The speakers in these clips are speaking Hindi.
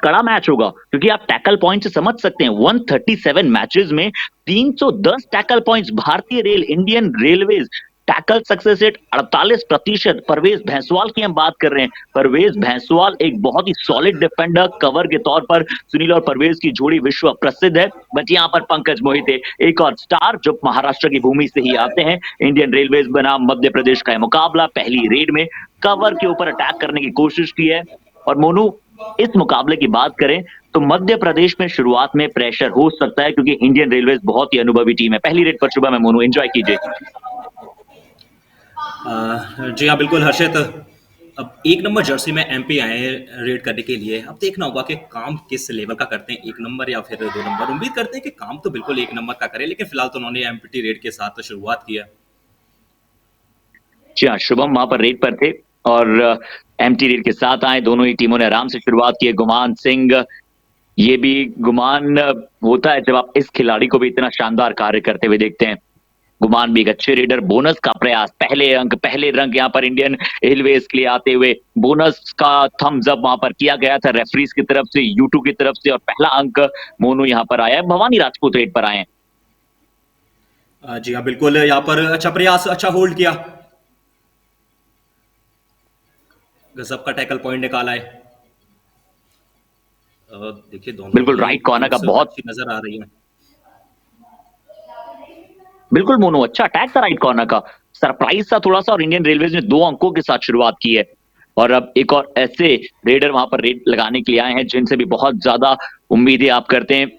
कड़ा मैच होगा, क्योंकि आप टैकल पॉइंट से समझ सकते हैं 137 मैचेस में 310 टैकल पॉइंट्स। भारतीय rail, Indian railways tackle success rate 48%। Parvez Bhainswal की हम बात कर रहे हैं, परवेज भैंसवाल एक बहुत ही सॉलिड डिफेंडर कवर के तौर पर। सुनील और परवेज की जोड़ी विश्व प्रसिद्ध है। बट यहाँ पर पंकज मोहिते एक और स्टार जो महाराष्ट्र की भूमि से ही आते हैं। इंडियन रेलवेज बनाम मध्य प्रदेश का मुकाबला, पहली रेड में कवर के ऊपर अटैक करने की कोशिश की है। और मोनू, इस मुकाबले की बात करें तो मध्य प्रदेश में शुरुआत में प्रेशर हो सकता है, क्योंकि इंडियन रेलवेज बहुत ही अनुभवी टीम है। पहली रेड पर सुबह में मोनू एंजॉय कीजिए। जी हाँ, बिल्कुल हर्षित। अब एक नंबर जर्सी में एमपी आए हैं रेड करने के लिए। अब देखना होगा कि काम किस लेवल का करते हैं, एक नंबर या फिर 2 नंबर। उम्मीद करते हैं कि काम तो बिल्कुल एक नंबर का करें, लेकिन फिलहाल तो उन्होंने एमपीटी रेड के साथ तो शुरुआत किया। जी हाँ, शुभम वहां पर रेड पर थे और एमटी रेड के साथ आए। दोनों ही टीमों ने आराम से शुरुआत की है। गुमान सिंह, ये भी गुमान होता है जब आप इस खिलाड़ी को भी इतना शानदार कार्य करते हुए देखते हैं। गुमान भी एक अच्छे रेडर। बोनस का प्रयास, पहले अंक, पहले रंग यहाँ पर इंडियन रेलवेज के लिए आते हुए बोनस का थम्स अप वहां पर किया गया था रेफरीज की तरफ से, यूटू की तरफ से, और पहला अंक मोनू यहाँ पर आया है। भवानी राजपूत रेड पर आए हैं। जी हाँ, बिल्कुल। यहाँ पर अच्छा प्रयास, अच्छा होल्ड किया, गजब का टैकल पॉइंट निकाला है। देखिए दोनों बिल्कुल ही राइट कॉर्नर का टीम्स बहुत, अच्छी नजर आ रही है। बिल्कुल मोनू अच्छा अटैक था राइट कॉर्नर का। सरप्राइज था थोड़ा सा, और इंडियन रेलवेज ने 2 अंकों के साथ शुरुआत की है। और अब एक और ऐसे रेडर वहां पर रेड लगाने के लिए आए हैं जिनसे भी बहुत ज्यादा उम्मीदें आप करते हैं,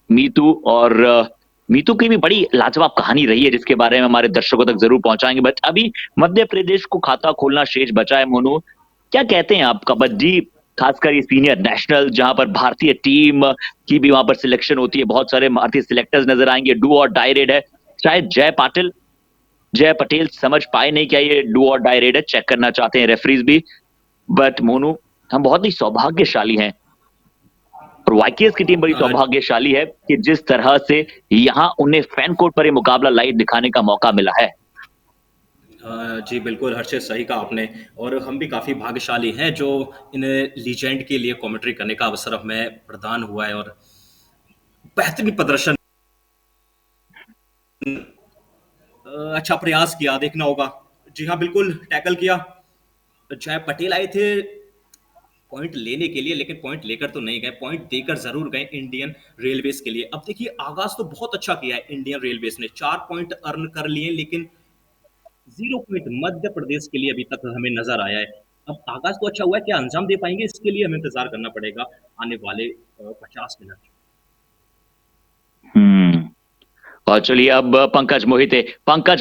मीतू। और मीतू की भी बड़ी लाजवाब कहानी रही है, जिसके बारे में हमारे दर्शकों तक जरूर पहुंचाएंगे। बट अभी मध्य प्रदेश को खाता खोलना शेष बचा है। मोनू, क्या कहते हैं आप कबड्डी, खासकर ये सीनियर नेशनल जहां पर भारतीय टीम की भी वहां पर सिलेक्शन होती है, बहुत सारे भारतीय सिलेक्टर्स नजर आएंगे। डू और डाई रेड है। शायद जय पटेल समझ पाए नहीं क्या ये डू और डाई रेड है, चेक करना चाहते हैं रेफरीज भी। बट मोनू, हम बहुत ही सौभाग्यशाली हैं, और वाईकेएस की टीम बड़ी अ, सौभाग्यशाली है कि जिस तरह से यहाँ उन्हें फैन कोर्ट पर ये मुकाबला लाइव दिखाने का मौका मिला है। जी बिल्कुल हर्षित, सही कहा आपने। और हम भी काफ़ी भाग्यशाली हैं जो इन लीजेंड के लिए कमेंट्री करने का अवसर हमें प्रदान हुआ है। और बेहतरीन प्रदर्शन, अच्छा प्रयास किया, देखना होगा। जी हाँ, बिल्कुल टैकल किया। जय पटेल आए थे पॉइंट लेने के लिए, लेकिन पॉइंट लेकर तो नहीं गए, पॉइंट देकर जरूर गए इंडियन रेलवेज के लिए। अब देखिए आगाज तो बहुत अच्छा किया है इंडियन रेलवेज ने, 4 पॉइंट अर्न कर लिए, लेकिन 0 पॉइंट मध्य प्रदेश के लिए अभी तक हमें नजर आया है। अब आगाज तो अच्छा हुआ है, क्या अंजाम दे पाएंगे इसके लिए हमें इंतजार करना पड़ेगा आने वाले 50 मिनट। हम्म। और चलिए अब पंकज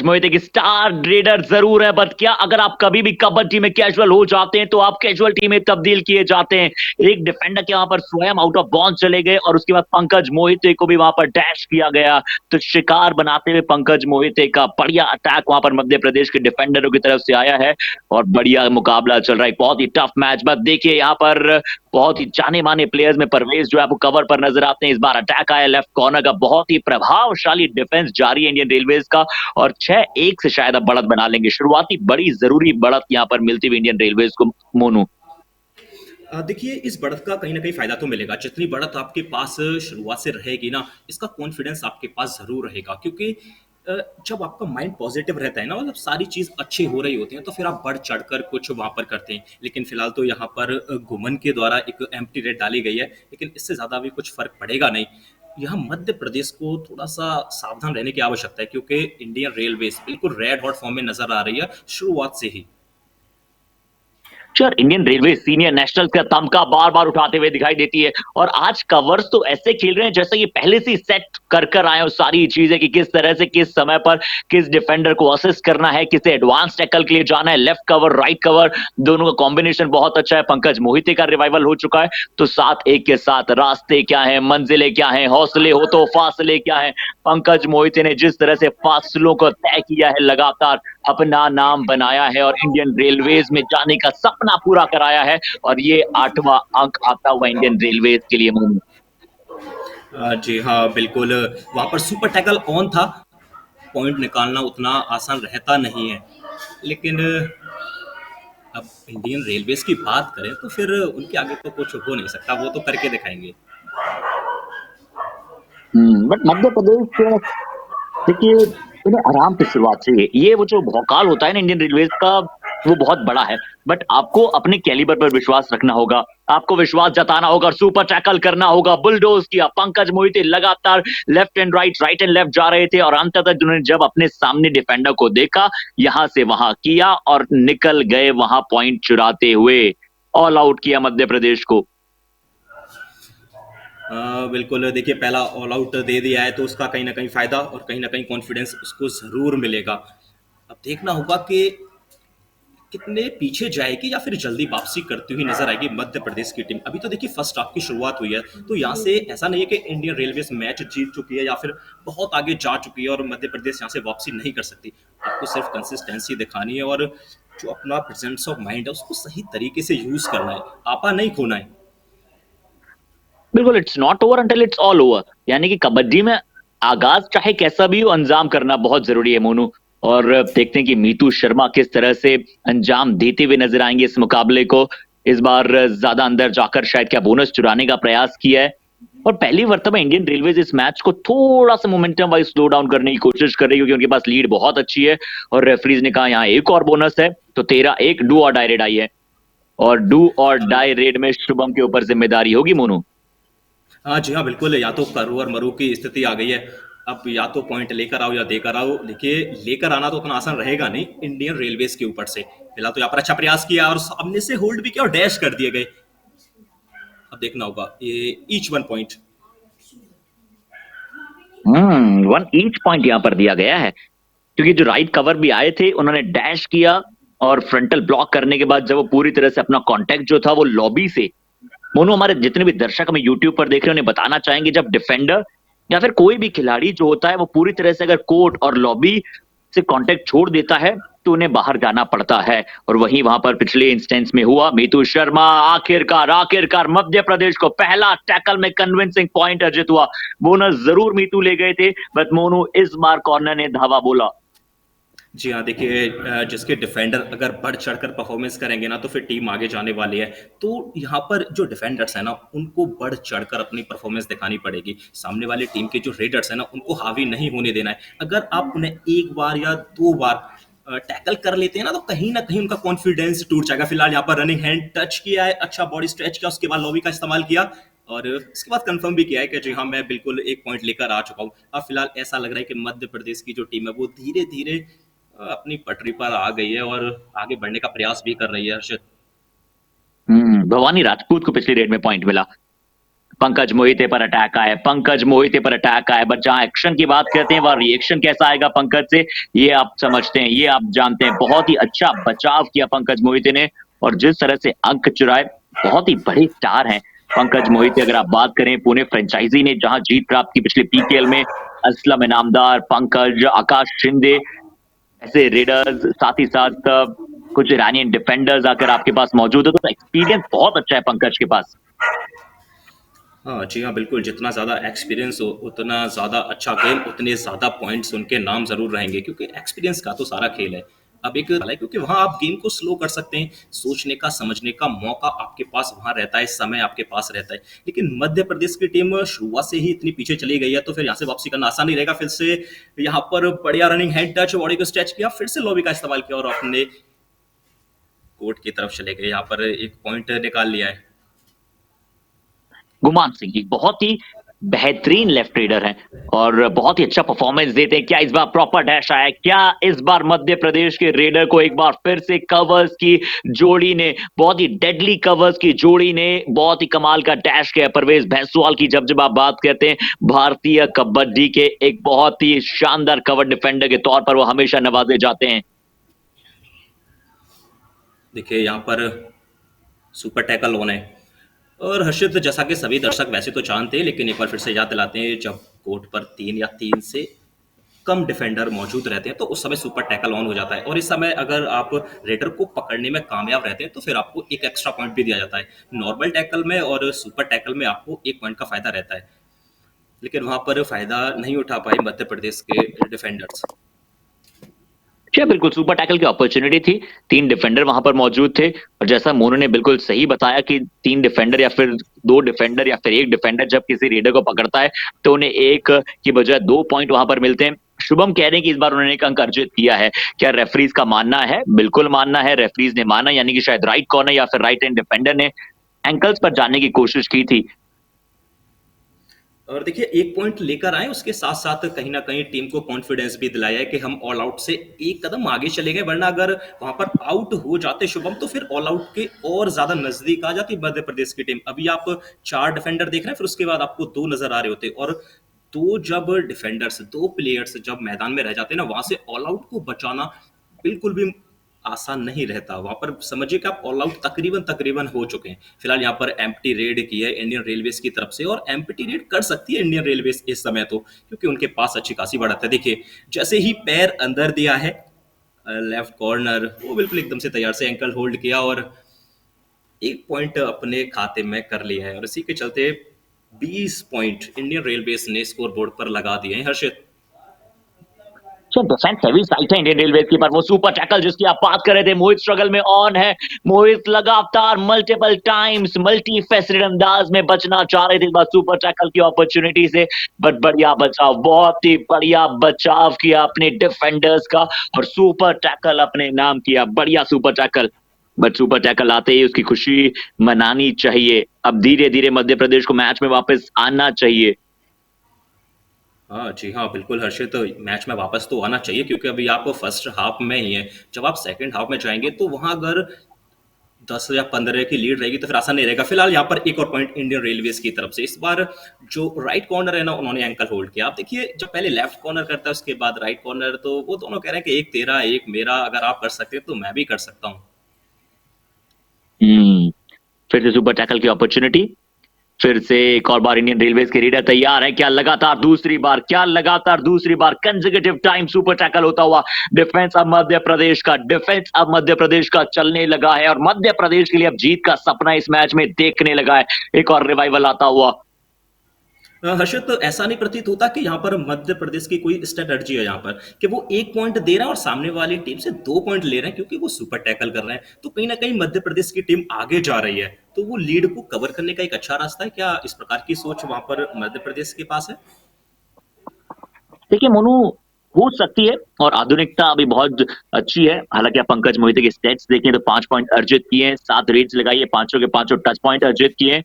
मोहिते की स्टार रेडर जरूर है, बट क्या अगर आप कभी भी कबड्डी में कैजुअल हो जाते हैं तो आप कैजुअल टीम में तब्दील किए जाते हैं। एक डिफेंडर के वहां पर स्वयं आउट ऑफ बाउंड चले गए, और उसके बाद पंकज मोहिते को भी वहां पर डैश किया गया। तो शिकार बनाते हुए पंकज मोहिते का बढ़िया अटैक वहां पर मध्य प्रदेश के डिफेंडरों की तरफ से आया है, और बढ़िया मुकाबला चल रहा है। बहुत ही टफ मैच। बस देखिए यहाँ पर बहुत ही जाने माने प्लेयर्स में परवेज जो है आपको कवर पर नजर आते हैं। इस बार अटैक आया लेफ्ट कॉर्नर का, बहुत ही प्रभावशाली डिफेंस जारी है इंडियन रेलवेज का, और 6-1 से शायद अब बढ़त बना लेंगे। शुरुआती बड़ी जरूरी बढ़त यहां पर मिलती हुई इंडियन रेलवेज को। मोनू, देखिए इस बढ़त का कहीं ना कहीं फायदा तो मिलेगा। जितनी बढ़त आपके पास शुरुआत से रहेगी ना, इसका कॉन्फिडेंस आपके पास जरूर रहेगा, क्योंकि जब आपका माइंड पॉजिटिव रहता है ना, मतलब सारी चीज अच्छी हो रही होती है, तो फिर आप बढ़ चढ़कर कुछ वहां पर करते हैं। लेकिन फिलहाल तो यहाँ पर गुमन के द्वारा एक एम्प्टी रेट डाली गई है, लेकिन इससे ज्यादा भी कुछ फर्क पड़ेगा नहीं। यहाँ मध्य प्रदेश को थोड़ा सा सावधान रहने की आवश्यकता है, क्योंकि इंडियन रेलवेज बिल्कुल रेड हॉट फॉर्म में नजर आ रही है शुरुआत से ही। Sir Indian railway senior national का तमगा बार बार उठाते हुए दिखाई देती है, और आज कवर्स तो ऐसे खेल रहे हैं जैसे ये पहले से सेट कर आए हो सारी चीजें, कि किस तरह से किस समय पर किस डिफेंडर को असिस्ट करना है, किसे एडवांस टैकल के लिए जाना है। लेफ्ट कवर, राइट कवर, दोनों का कॉम्बिनेशन बहुत अच्छा है। पंकज मोहिते का रिवाइवल हो चुका है, तो 7-1 के साथ रास्ते क्या है, मंजिलें क्या है, हौसले हो तो फासले क्या है। पंकज मोहिते ने जिस तरह से फासलों को तय किया है, लगातार अपना नाम बनाया है, और इंडियन रेलवेज में जाने का सपना पूरा कराया है। और ये 8वां अंक आता हुआ इंडियन रेलवेज के लिए। मोनू, जी हाँ, बिल्कुल। वहां पर सुपर टैकल ऑन था, पॉइंट निकालना उतना आसान रहता नहीं है, लेकिन अब इंडियन रेलवेज की बात करें तो फिर उनके आगे तो कुछ हो नहीं सकता, वो तो करके दिखाएंगे। बट मध्य प्रदेश, देखिए, इन्हें आराम से शुरुआत चाहिए। ये वो जो भौकाल होता है ना इंडियन रेलवेज का, वो बहुत बड़ा है। बट आपको अपने कैलिबर पर विश्वास रखना होगा, आपको विश्वास जताना होगा और सुपर टैकल करना होगा। बुलडोज किया पंकज मोहिते, लगातार left and right and left जा रहे थे और अंततः उन्होंने जब अपने सामने डिफेंडर को देखा, यहां से वहां किया और निकल गए वहां पॉइंट चुराते हुए। ऑल आउट किया मध्य प्रदेश को। बिल्कुल, देखिए पहला ऑल आउट दे दिया है तो उसका कहीं ना कहीं फायदा और कहीं ना कहीं कॉन्फिडेंस उसको जरूर मिलेगा। अब देखना होगा कि कितने पीछे जाएगी या फिर जल्दी वापसी करती हुई नजर आएगी मध्य प्रदेश की टीम। अभी तो देखिए फर्स्ट हाफ की शुरुआत हुई है, तो यहाँ से ऐसा नहीं है कि इंडियन रेलवेज मैच जीत चुकी है या फिर बहुत आगे जा चुकी है और मध्य प्रदेश यहाँ से वापसी नहीं कर सकती। आपको सिर्फ कंसिस्टेंसी दिखानी है और जो अपना प्रेजेंस ऑफ माइंड है उसको सही तरीके से यूज करना है, आपा नहीं खोना है। बिल्कुल, it's not over until it's all over. यानी कि कबड्डी में आगाज चाहे कैसा भी हो, अंजाम करना बहुत जरूरी है मोनू। और देखते हैं कि मीतू शर्मा किस तरह से अंजाम देते हुए नजर आएंगे इस मुकाबले को। इस बार ज्यादा अंदर जाकर शायद क्या बोनस चुराने का प्रयास किया है। और पहली वर्तमान में इंडियन रेलवेज इस मैच को थोड़ा सा मोमेंटम वाइज स्लो डाउन करने की कोशिश कर रही है, क्योंकि उनके पास लीड बहुत अच्छी है। और रेफरीज ने कहा यहाँ एक और बोनस है, तो 13-1 डू और डाई रेड आई है। और डू और डाई रेड में शुभम के ऊपर जिम्मेदारी होगी मोनू। हाँ जी हाँ, बिल्कुल, या तो करू और मरू की स्थिति आ गई है। अब या तो पॉइंट लेकर आओ या देकर आओ। देखिए लेकर आना तो उतना आसान रहेगा नहीं इंडियन रेलवेज के ऊपर से। फिलहाल तो यहाँ पर अच्छा प्रयास किया और सामने से होल्ड भी किया और डैश कर दिए गए। अब देखना होगा ये each one point. 1 each point यहाँ पर दिया गया है, क्योंकि जो राइट कवर भी आए थे उन्होंने डैश किया और फ्रंटल ब्लॉक करने के बाद जब वो पूरी तरह से अपना कांटेक्ट जो था वो लॉबी से। मोनू, हमारे जितने भी दर्शक हमें यूट्यूब पर देख रहे हैं उन्हें बताना चाहेंगे, जब डिफेंडर या फिर कोई भी खिलाड़ी जो होता है वो पूरी तरह से अगर कोर्ट और लॉबी से कांटेक्ट छोड़ देता है तो उन्हें बाहर जाना पड़ता है। और वहीं वहां पर पिछले इंस्टेंस में हुआ। मीतू शर्मा आखिरकार आखिरकार मध्य प्रदेश को पहला टैकल में कन्विंसिंग पॉइंट अर्जित हुआ। बोनस जरूर मीतू ले गए थे, बट मोनू इस बार कॉर्नर ने धावा बोला। जी हाँ, देखिए जिसके डिफेंडर अगर बढ़ चढ़कर परफॉर्मेंस करेंगे ना तो फिर टीम आगे जाने वाली है। तो यहाँ पर जो डिफेंडर्स है ना उनको बढ़ चढ़कर अपनी परफॉर्मेंस दिखानी पड़ेगी। सामने वाली टीम के जो रेडर्स है ना उनको हावी नहीं होने देना है। अगर आप उन्हें एक बार या दो बार टैकल कर लेते हैं ना तो कहीं ना कहीं उनका कॉन्फिडेंस टूट जाएगा। फिलहाल यहाँ पर रनिंग हैंड टच किया है, अच्छा बॉडी स्ट्रेच किया, उसके बाद लॉबी का इस्तेमाल किया और उसके बाद कंफर्म भी किया है कि जी हाँ मैं बिल्कुल एक पॉइंट लेकर आ चुका हूँ। अब फिलहाल ऐसा लग रहा है कि मध्य प्रदेश की जो टीम है वो धीरे धीरे अपनी पटरी पर आ गई है और आगे बढ़ने का प्रयास भी कर रही है, हर्षित। भवानी राजपूत को पिछली रेड में पॉइंट मिला। पंकज मोहिते पर अटैक आया, पंकज मोहिते पर अटैक आया, बट जहां एक्शन की बात करते हैं वह रिएक्शन कैसा आएगा पंकज से, ये आप समझते हैं, ये आप जानते हैं। बहुत ही अच्छा बचाव किया पंकज मोहिते ने और जिस तरह से अंक चुराए। बहुत ही बड़े स्टार हैं पंकज मोहिते। अगर आप बात करें पुणे फ्रेंचाइजी ने जहां जीत प्राप्त की पिछले पीकेएल में, असलम इनामदार, पंकज, आकाश शिंदे ऐसे रेडर्स, साथ ही साथ कुछ ईरानियन डिफेंडर्स आकर आपके पास मौजूद है, तो एक्सपीरियंस बहुत अच्छा है पंकज के पास। हाँ जी हाँ, बिल्कुल, जितना ज़्यादा एक्सपीरियंस हो उतना ज़्यादा अच्छा गेम, उतने ज़्यादा पॉइंट्स उनके नाम ज़रूर रहेंगे क्योंकि एक्सपीरियंस का तो सारा खेल है। अब एक है क्योंकि वहाँ आप गेम को स्लो कर सकते हैं, सोचने का समझने का मौका आपके पास वहाँ रहता है, समय आपके पास रहता है। लेकिन मध्य प्रदेश की टीम शुरुआत से ही इतनी पीछे चली गई है तो फिर यहाँ से वापसी करना आसान नहीं रहेगा। फिर से यहाँ पर बढ़िया रनिंग हैंड टच, बॉडी को स्ट्रेच किया, फिर से लॉबी का इस्तेमाल किया और अपने कोर्ट की तरफ चले गए। यहाँ पर एक पॉइंट निकाल लिया है। गुमान सिंह जी बहुत ही बेहतरीन लेफ्ट रेडर हैं और बहुत ही अच्छा परफॉर्मेंस देते हैं। क्या इस बार प्रॉपर डैश आया? क्या इस बार मध्य प्रदेश के रेडर को एक बार फिर से कवर्स की जोड़ी ने, बहुत ही डेडली कवर्स की जोड़ी ने बहुत ही कमाल का डैश किया? परवेज भैंसवाल की जब जब आप बात करते हैं भारतीय कबड्डी के एक बहुत ही शानदार कवर डिफेंडर के तौर पर वो हमेशा नवाजे जाते हैं। देखिए यहाँ पर सुपर टैकल ऑन है और हर्षित, जैसा कि सभी दर्शक वैसे तो जानते हैं लेकिन एक बार फिर से याद दिलाते हैं, जब कोर्ट पर 3 या 3 से कम डिफेंडर मौजूद रहते हैं तो उस समय सुपर टैकल ऑन हो जाता है और इस समय अगर आप रेडर को पकड़ने में कामयाब रहते हैं तो फिर आपको एक एक्स्ट्रा पॉइंट भी दिया जाता है। नॉर्मल टैकल में और सुपर टैकल में आपको एक पॉइंट का फायदा रहता है, लेकिन वहां पर फायदा नहीं उठा पाए मध्य प्रदेश के डिफेंडर्स। जी, बिल्कुल सुपर टैकल की अपॉर्चुनिटी थी। 3 डिफेंडर वहां पर मौजूद थे और जैसा मोनू ने बिल्कुल सही बताया कि 3 डिफेंडर या फिर 2 डिफेंडर या फिर 1 डिफेंडर जब किसी रेडर को पकड़ता है तो उन्हें 1 की बजाय 2 पॉइंट वहां पर मिलते हैं। शुभम कह रहे हैं कि इस बार उन्होंने एक अंक अर्जित किया है। क्या रेफरीज का मानना है? बिल्कुल मानना है। रेफरीज ने माना यानी कि शायद राइट कॉर्नर या फिर राइट हैंड डिफेंडर ने एंकल्स पर जाने की कोशिश की थी। और देखिए 1 पॉइंट लेकर आए, उसके साथ-साथ कहीं न कहीं टीम को कॉन्फिडेंस भी दिलाया है कि हम ऑल आउट से एक कदम आगे चले गए, वरना अगर वहाँ पर आउट हो जाते शुभम तो फिर ऑल आउट के और ज़्यादा नज़दीक आ जाती मध्य प्रदेश की टीम। अभी आप 4 डिफेंडर देख रहे हैं, फिर उसके बाद आपको 2 नज़र आ रहे होते और 2 जब डिफेंडर्स, 2 प्लेयर्स जब मैदान में रह जाते हैं ना, वहाँ से ऑल आउट को बचाना बिल्कुल भी आसान नहीं रहता। वहाँ पर समझिए कि आप ऑल आउट तकरीबन हो चुके हैं। फिलहाल यहाँ पर एम्प्टी रेड की है इंडियन रेलवेज़ की तरफ से और एम्प्टी रेड कर सकती है इंडियन रेलवेज़ इस समय तो, क्योंकि उनके पास अच्छी खासी बढ़त है। देखिए, जैसे ही पैर अंदर दिया है लेफ्ट कॉर्नर, वो बिल्कुल एकदम से तैयार से एंकल होल्ड किया और 1 पॉइंट अपने खाते में कर लिया है और इसी के चलते 20 पॉइंट इंडियन रेलवेज़ ने स्कोर बोर्ड पर लगा दिए हैं। हर्षित। सो डिफेंस हेवी साइट है इंडियन रेलवे की, पर वो सुपर टैकल जिसकी आप बात कर रहे थे, मोहित स्ट्रगल में ऑन है। मोहित लगातार मल्टीपल टाइम्स मल्टी फेसेटेड अंदाज में बचना चाह रहे थे इस बार सुपर टैकल की अपॉर्चुनिटी से, बट बढ़िया बचाव, बहुत ही बढ़िया बचाव किया अपने डिफेंडर्स का और सुपर टैकल अपने नाम किया। बढ़िया super tackle, but super tackle आते ही उसकी खुशी मनानी चाहिए। अब धीरे धीरे मध्य प्रदेश को मैच में वापस आना चाहिए। हाँ, जी हाँ, बिल्कुल हर्षित, मैच में वापस तो आना चाहिए क्योंकि अभी आप फर्स्ट हाफ में ही हैं। जब आप सेकंड हाफ में जाएँगे तो वहाँ अगर 10 या 15 की लीड रहेगी तो फिर आसान नहीं रहेगा। फिलहाल यहाँ पर एक और पॉइंट इंडियन रेलवेज़ की तरफ से। इस बार जो राइट कॉर्नर है ना, उन्होंने एंकल होल्ड किया। आप देखिए, जब पहले लेफ्ट कॉर्नर करता है उसके बाद राइट कॉर्नर, तो वो दोनों कह रहे हैं कि एक तेरा, एक मेरा, अगर आप कर सकते हैं तो मैं भी कर सकता हूँ। हम्म, फिर से सुपर टैकल की अपॉर्चुनिटी, फिर से एक और बार इंडियन रेलवेज के रीडर तैयार है। क्या लगातार दूसरी बार कंसेक्यूटिव टाइम सुपर टैकल होता हुआ डिफेंस अब मध्य प्रदेश का चलने लगा है और मध्य प्रदेश के लिए अब जीत का सपना इस मैच में देखने लगा है। एक और रिवाइवल आता हुआ। हर्षित, तो ऐसा नहीं प्रतीत होता कि यहाँ पर मध्य प्रदेश की कोई स्ट्रेटर्जी है यहाँ पर कि वो 1 पॉइंट दे रहे हैं और सामने वाली टीम से 2 पॉइंट ले रहे हैं क्योंकि वो सुपर टैकल कर रहे हैं। तो कहीं न कहीं मध्य प्रदेश की टीम आगे जा रही है। तो वो लीड को कवर करने का एक अच्छा रास्ता है। क्या इस प्रकार की सोच वहाँ पर मध्य प्रदेश के पास है? देखिए मोनू, हो सकती है और आधुनिकता अभी बहुत अच्छी है। हालांकि आप पंकज मोहिते के स्टेट्स देखें तो 5 पॉइंट अर्जित किए हैं, 7 रेड्स लगाई है, पांचों के पांचों टच पॉइंट अर्जित किए हैं।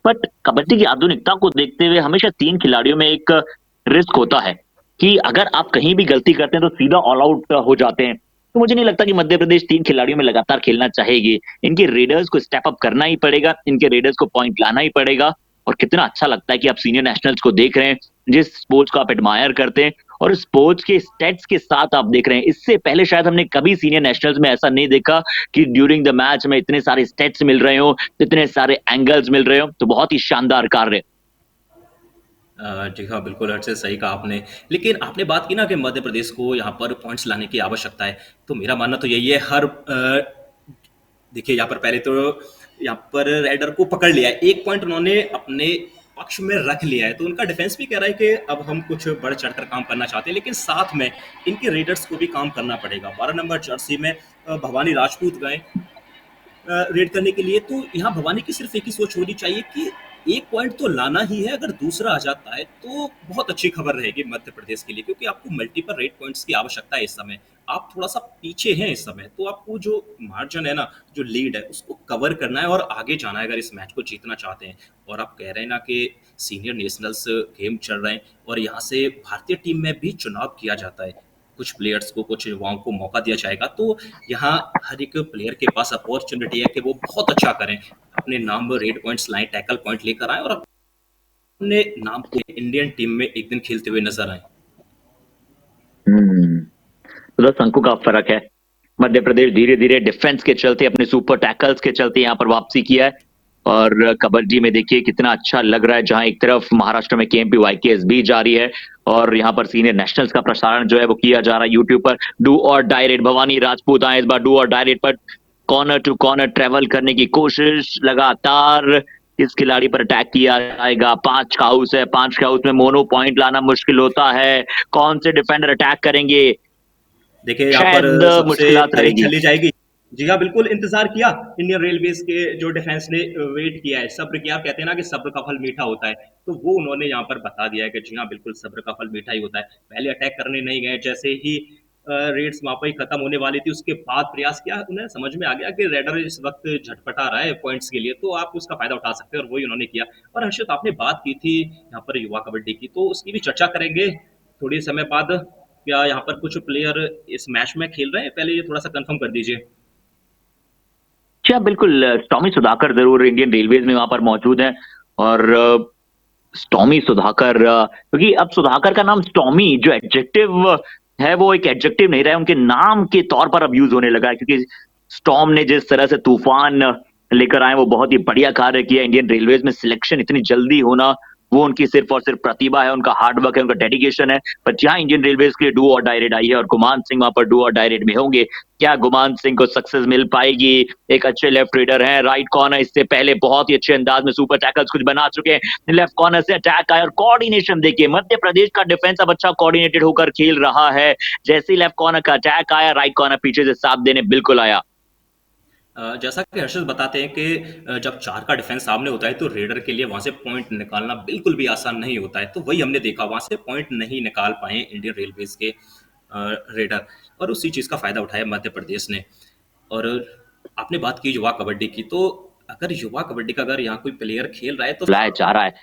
बट कबड्डी की आधुनिकता को देखते हुए हमेशा 3 खिलाड़ियों में एक रिस्क होता है कि अगर आप कहीं भी गलती करते हैं तो सीधा ऑल आउट हो जाते हैं। तो मुझे नहीं लगता कि मध्य प्रदेश 3 खिलाड़ियों में लगातार खेलना चाहेगी। इनके रेडर्स को स्टेप अप करना ही पड़ेगा, इनके रेडर्स को पॉइंट लाना ही पड़ेगा। और कितना अच्छा लगता है कि आप सीनियर नेशनल्स को देख रहे हैं, जिस स्पोर्ट्स को आप एडमायर करते हैं और स्पोर्ट्स के स्टेट्स के साथ आप देख रहे हैं। इससे पहले शायद हमने कभी सीनियर नेशनल्स में ऐसा नहीं देखा कि ड्यूरिंग द मैच में इतने सारे स्टेट्स मिल रहे हो, इतने सारे एंगल्स मिल रहे हो। तो बहुत ही शानदार कार्य। जी हाँ, बिल्कुल हर्षित, सही कहा आपने। लेकिन आपने बात की ना कि मध्य प्रदेश को यहाँ पर पॉइंट्स लाने की आवश्यकता है। तो मेरा मानना तो यही है, देखिए यहाँ पर पहले तो यहाँ पर राइडर को पकड़ लिया है, 1 पॉइंट उन्होंने अपने पक्ष में रख लिया है, तो उनका डिफेंस भी कह रहा है कि अब हम कुछ बढ़ चढ़कर काम करना चाहते हैं, लेकिन साथ में इनके रेडर्स को भी काम करना पड़ेगा। 12 नंबर जर्सी में भवानी राजपूत गए रेड करने के लिए, तो यहाँ भवानी की सिर्फ एक ही सोच होनी चाहिए कि 1 पॉइंट तो लाना ही है। अगर दूसरा आ जाता है तो बहुत अच्छी खबर रहेगी मध्य प्रदेश के लिए, क्योंकि आपको मल्टीपल रेड पॉइंट्स की आवश्यकता है इस समय। आप थोड़ा-सा पीछे हैं इस समय, तो आपको जो मार्जिन है ना, जो लीड है, उसको कवर करना है और आगे जाना है अगर इस मैच को जीतना चाहते हैं। और आप कह रहे हैं ना कि सीनियर नेशनल्स गेम चल रहे हैं और यहाँ से भारतीय टीम में भी चुनाव किया जाता है। कुछ प्लेयर्स को, कुछ युवाओं को मौका दिया जाएगा, तो यहाँ हर एक प्लेयर के पास अपॉर्चुनिटी है कि वो बहुत अच्छा करें, अपने नाम रेड पॉइंट्स लाएं, टैकल पॉइंट लेकर आएं और अपने नाम को इंडियन टीम में एक दिन खेलते हुए नजर आए। हम्म, तो 10 अंकों का फर्क है। मध्य प्रदेश धीरे धीरे डिफेंस के चलते, अपने सुपर टैकल्स के चलते यहाँ पर वापसी किया है। और कबड्डी में देखिए कितना अच्छा लग रहा है, जहां एक तरफ महाराष्ट्र में केएमपी वाईकेएस भी जारी है और यहाँ पर सीनियर नेशनल्स का प्रसारण जो है वो किया जा रहा है यूट्यूब पर। डू और डायरेक्ट भवानी राजपूत आए इस बार डू और डायरेक्ट पर, कॉर्नर टू कॉर्नर ट्रेवल करने की कोशिश लगातार। किस खिलाड़ी पर अटैक किया जाएगा? 5 का हाउस है, 5 के हाउस में मोनो पॉइंट लाना मुश्किल होता है। कौन से डिफेंडर अटैक करेंगे? देखिए यहाँ पर शायद सबसे मुश्किलात तारीख रहेगी। चली जाएगी। जी हाँ, बिल्कुल इंतज़ार किया इंडियन रेलवेज़ के जो डिफेंस ने वेट किया है, सब्र किया। कहते हैं ना कि सब्र का फल मीठा होता है, तो वो उन्होंने यहाँ पर बता दिया है कि जी हाँ, बिल्कुल सब्र का फल मीठा ही होता है। पहले अटैक करने नहीं गए, जैसे ही रेड्स वहाँ पे ही खत्म होने वाली थी, उसके बाद प्रयास किया, उन्हें समझ में आ गया कि रेडर इस वक़्त झटपटा रहा है पॉइंट्स के लिए, तो आप उसका फ़ायदा उठा सकते हैं और वही उन्होंने किया। और हर्षित आपने बात की थी यहाँ पर युवा कबड्डी की, तो उसकी भी चर्चा करेंगे थोड़ी समय बाद। क्या यहाँ पर कुछ प्लेयर इस मैच में खेल रहे हैं? पहले ये थोड़ा-सा कन्फर्म कर दीजिए। जी हाँ, बिल्कुल टॉमी सुधाकर ज़रूर इंडियन रेलवेज़ में वहाँ पर मौजूद हैं और स्टॉमी सुधाकर क्योंकि अब सुधाकर का नाम स्टॉमी जो एडजेक्टिव है वो एक एडजेक्टिव नहीं रहा है, उनके नाम के तौर पर अब यूज़ होने लगा है क्योंकि स्टॉर्म ने जिस तरह से तूफ़ान लेकर आए वो बहुत ही बढ़िया कार्य किया। इंडियन रेलवेज़ में सिलेक्शन इतनी जल्दी होना, वो उनकी सिर्फ़ और सिर्फ़ प्रतिभा है, उनका हार्ड वर्क है, उनका डेडिकेशन है। बट जहाँ इंडियन रेलवेज़ के लिए डू और डाई रेड आई है और गुमान सिंह वहाँ पर डू और डाई रेड में होंगे। क्या गुमान सिंह को सक्सेस मिल पाएगी? एक अच्छे लेफ्ट रेडर हैं, राइट कॉर्नर इससे पहले बहुत ही अच्छे अंदाज में सुपर टैकल्स कुछ बना चुके हैं। लेफ्ट कॉर्नर से अटैक आया और कोऑर्डिनेशन देखिए मध्य प्रदेश का डिफेंस अब अच्छा कोऑर्डिनेटेड होकर खेल रहा है। जैसे ही लेफ्ट कॉर्नर का अटैक आया, राइट कॉर्नर पीछे से साथ देने बिल्कुल आया। जैसा कि हर्षद बताते हैं कि जब 4 का डिफेंस सामने होता है तो रेडर के लिए वहाँ से पॉइंट निकालना बिल्कुल भी आसान नहीं होता है। तो वही हमने देखा, वहाँ से पॉइंट नहीं निकाल पाए इंडियन रेलवेज़ के रेडर, और उसी चीज़ का फ़ायदा उठाया मध्य प्रदेश ने। और आपने बात की युवा कबड्डी की, तो अगर युवा कबड्डी का अगर यहाँ कोई प्लेयर खेल रहा है तो बुलाया जा रहा है,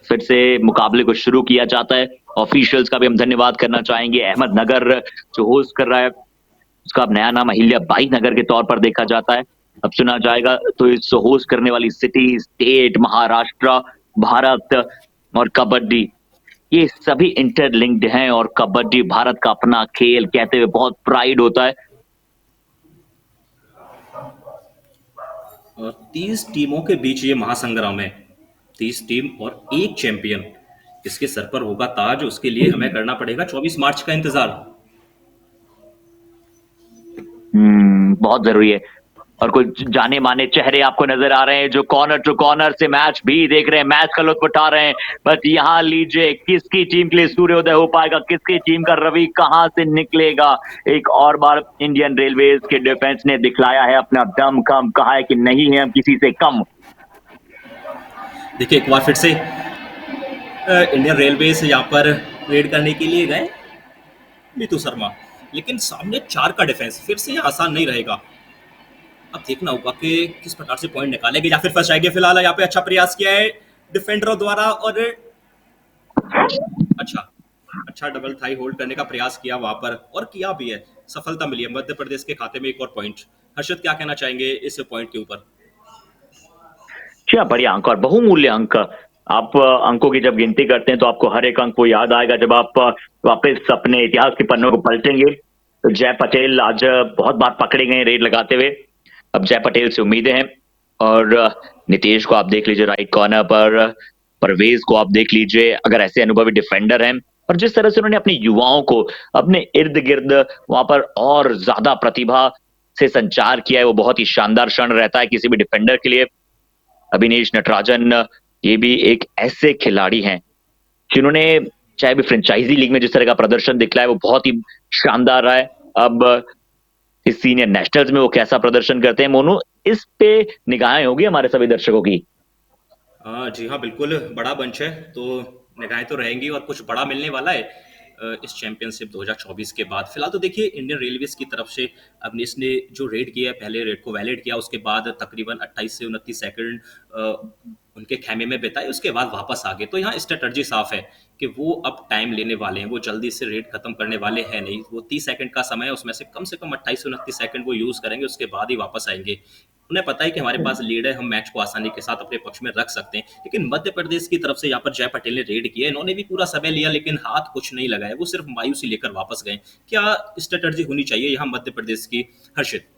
फिर से मुकाबले को शुरू किया जाता है। ऑफिशियल्स का भी हम धन्यवाद करना चाहेंगे। अहमदनगर जो होस्ट कर रहा है उसका अब नया नाम अहिल्या बाई नगर के तौर पर देखा जाता है। अब चुना जाएगा तो इस होस्ट करने वाली सिटी, स्टेट, महाराष्ट्र, भारत और कबड्डी ये सभी इंटरलिंक्ड हैं और कबड्डी भारत का अपना खेल कहते हुए बहुत प्राइड होता है। 30 टीमों के बीच ये महासंग्राम है। 30 टीम और एक चैंपियन, इसके सर पर होगा ताज। उसके लिए हमें करना पड़ेगा 24 मार्च का इंतजार। बहुत जरूरी है और कुछ जाने माने चेहरे आपको नजर आ रहे हैं जो कॉर्नर टू कॉर्नर से मैच भी देख रहे हैं, मैच का लुत्फ उठा रहे हैं। बस यहाँ लीजिए किसकी टीम के लिए सूर्योदय हो पाएगा, किसकी टीम का रवि कहां से निकलेगा। एक और बार इंडियन रेलवेज के डिफेंस ने दिखलाया है अपना दम कम, कहा है कि नहीं है हम किसी से कम। देखिए एक बार फिर से इंडियन रेलवे से यहाँ पर रेड करने के लिए गए नीतू शर्मा, लेकिन सामने 4 का डिफेंस, फिर से ये आसान नहीं रहेगा। अब देखना होगा कि किस प्रकार से पॉइंट निकालेंगे या फिर फंस जाएंगे। फिलहाल यहाँ पे अच्छा प्रयास किया है डिफेंडरों द्वारा, और अच्छा अच्छा डबल थाई होल्ड करने का प्रयास किया वहां पर, और किया भी है। सफलता मिली है मध्य प्रदेश के खाते में एक और पॉइंट। हर्षद क्या कहना चाहेंगे इस पॉइंट के ऊपर? क्या बढ़िया अंक और बहुमूल्य अंक। आप अंकों की जब गिनती करते हैं तो आपको हर एक अंक वो याद आएगा जब आप वापस अपने इतिहास के पन्नों को पलटेंगे। तो जय पटेल आज बहुत बार पकड़े गए रेड लगाते हुए। अब जय पटेल से उम्मीदें हैं और नीतीश को आप देख लीजिए राइट कॉर्नर पर, परवेज को आप देख लीजिए अगर ऐसे अनुभवी डिफेंडर हैं। और जिस तरह से उन्होंने अपने युवाओं को अपने इर्द गिर्द वहां पर और ज्यादा प्रतिभा से संचार किया है वो बहुत ही शानदार क्षण रहता है किसी भी डिफेंडर के लिए। अभिनेश नटराजन ये भी एक ऐसे खिलाड़ी हैं जिन्होंने चाहे भी फ्रेंचाइजी लीग में जिस तरह का प्रदर्शन दिखलाया वो बहुत ही शानदार रहा है। अब इस सीनियर नेशनल्स में वो कैसा प्रदर्शन करते हैं, मोनू इस पे निगाहें होगी हमारे सभी दर्शकों की। जी हाँ, बिल्कुल बड़ा मंच है, तो निगाहें तो रहेंगी और कुछ बड़ा मिलने वाला है इस चैंपियनशिप 2024 के बाद। फिलहाल तो देखिए इंडियन रेलवेज की तरफ से अवनीश ने जो रेड किया है, पहले रेड को वैलिड किया, उसके बाद तकरीबन 28 से 29 सेकंड उनके खेमे में बिताए, उसके बाद वापस आ गए। तो यहाँ स्ट्रेटजी साफ है कि वो अब टाइम लेने वाले हैं, वो जल्दी से रेड खत्म करने वाले हैं नहीं। वो 30 सेकंड का समय है, उसमें से कम 28 से 29 सेकंड वो यूज करेंगे, उसके बाद ही वापस आएंगे। उन्हें पता है कि हमारे पास लीड है, हम मैच को आसानी के साथ अपने पक्ष में रख सकते हैं। लेकिन मध्य प्रदेश की तरफ से यहाँ पर जय पटेल ने रेड किया, इन्होंने भी पूरा समय लिया लेकिन हाथ कुछ नहीं लगाया, वो सिर्फ मायूसी लेकर वापस गए। क्या स्ट्रेटजी होनी चाहिए यहाँ मध्य प्रदेश की, हर्षित?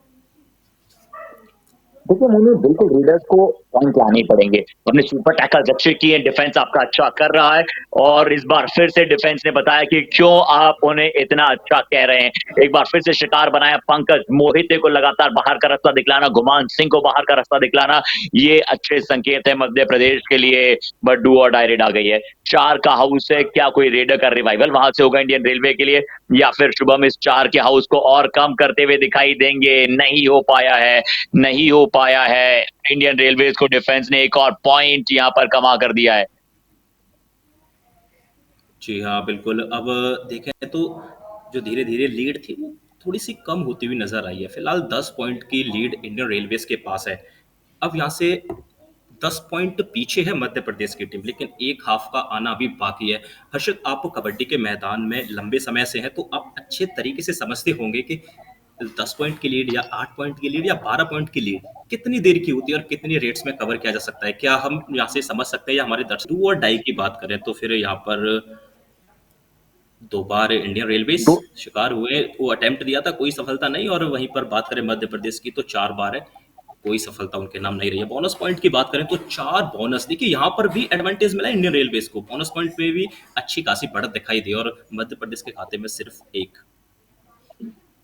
देखिए मोनू बिल्कुल रीडर्स को पॉइंट लाने पड़ेंगे। अपने सुपर टैकल्स अच्छे किए, डिफेंस आपका अच्छा कर रहा है और इस बार फिर से डिफेंस ने बताया कि क्यों आप उन्हें इतना अच्छा कह रहे हैं। एक बार फिर से शिकार बनाया पंकज मोहिते को लगातार बाहर का रास्ता दिखलाना, गुमान सिंह को बाहर का रास्ता दिखलाना, ये अच्छे संकेत है मध्य प्रदेश के लिए। बट डू और डाई रेड आ गई है। 4 का हाउस है, क्या कोई रेडर का रिवाइवल वहां से होगा इंडियन रेलवे के लिए, या फिर शुभम इस 4 के हाउस को और कम करते हुए दिखाई देंगे? नहीं हो पाया है, नहीं हो पाया है। इंडियन रेलवेज को डिफेंस ने एक और पॉइंट यहां पर कमा कर दिया है। जी हाँ, बिल्कुल। अब देखें तो जो धीरे-धीरे लीड थी वो थोड़ी-सी कम होती हुई नज़र आई है। फिलहाल 10 पॉइंट की लीड इंडियन रेलवेज़ के पास है। अब यहाँ से 10 पॉइंट पीछे है मध्य प्रदेश की टीम, लेकिन एक हाफ का आना अभी बाकी है। हर्षित, आप कबड्डी के मैदान में लंबे समय से हैं, तो आप अच्छे तरीके से समझते होंगे कि 10 पॉइंट की लीड या 8 पॉइंट की लीड या 12 पॉइंट की लीड कितनी देर की होती है और कितनी रेट्स में कवर किया जा सकता है? क्या हम यहाँ से समझ सकते हैं या हमारे दर्शक डू और डाई की बात करें तो फिर यहाँ पर 2 बार इंडियन रेलवेज़ दो शिकार हुए, वो अटेम्प्ट दिया था, कोई सफलता नहीं और वहीं पर बात करें मध्य प्रदेश की तो 4 बार है, कोई सफलता उनके नाम नहीं रही है। बोनस पॉइंट की बात करें तो 4 बोनस, देखिए यहाँ पर भी एडवांटेज मिला इंडियन रेलवेज़ को, बोनस पॉइंट पे भी अच्छी खासी बढ़त दिखाई दी और मध्य प्रदेश के खाते में सिर्फ 1।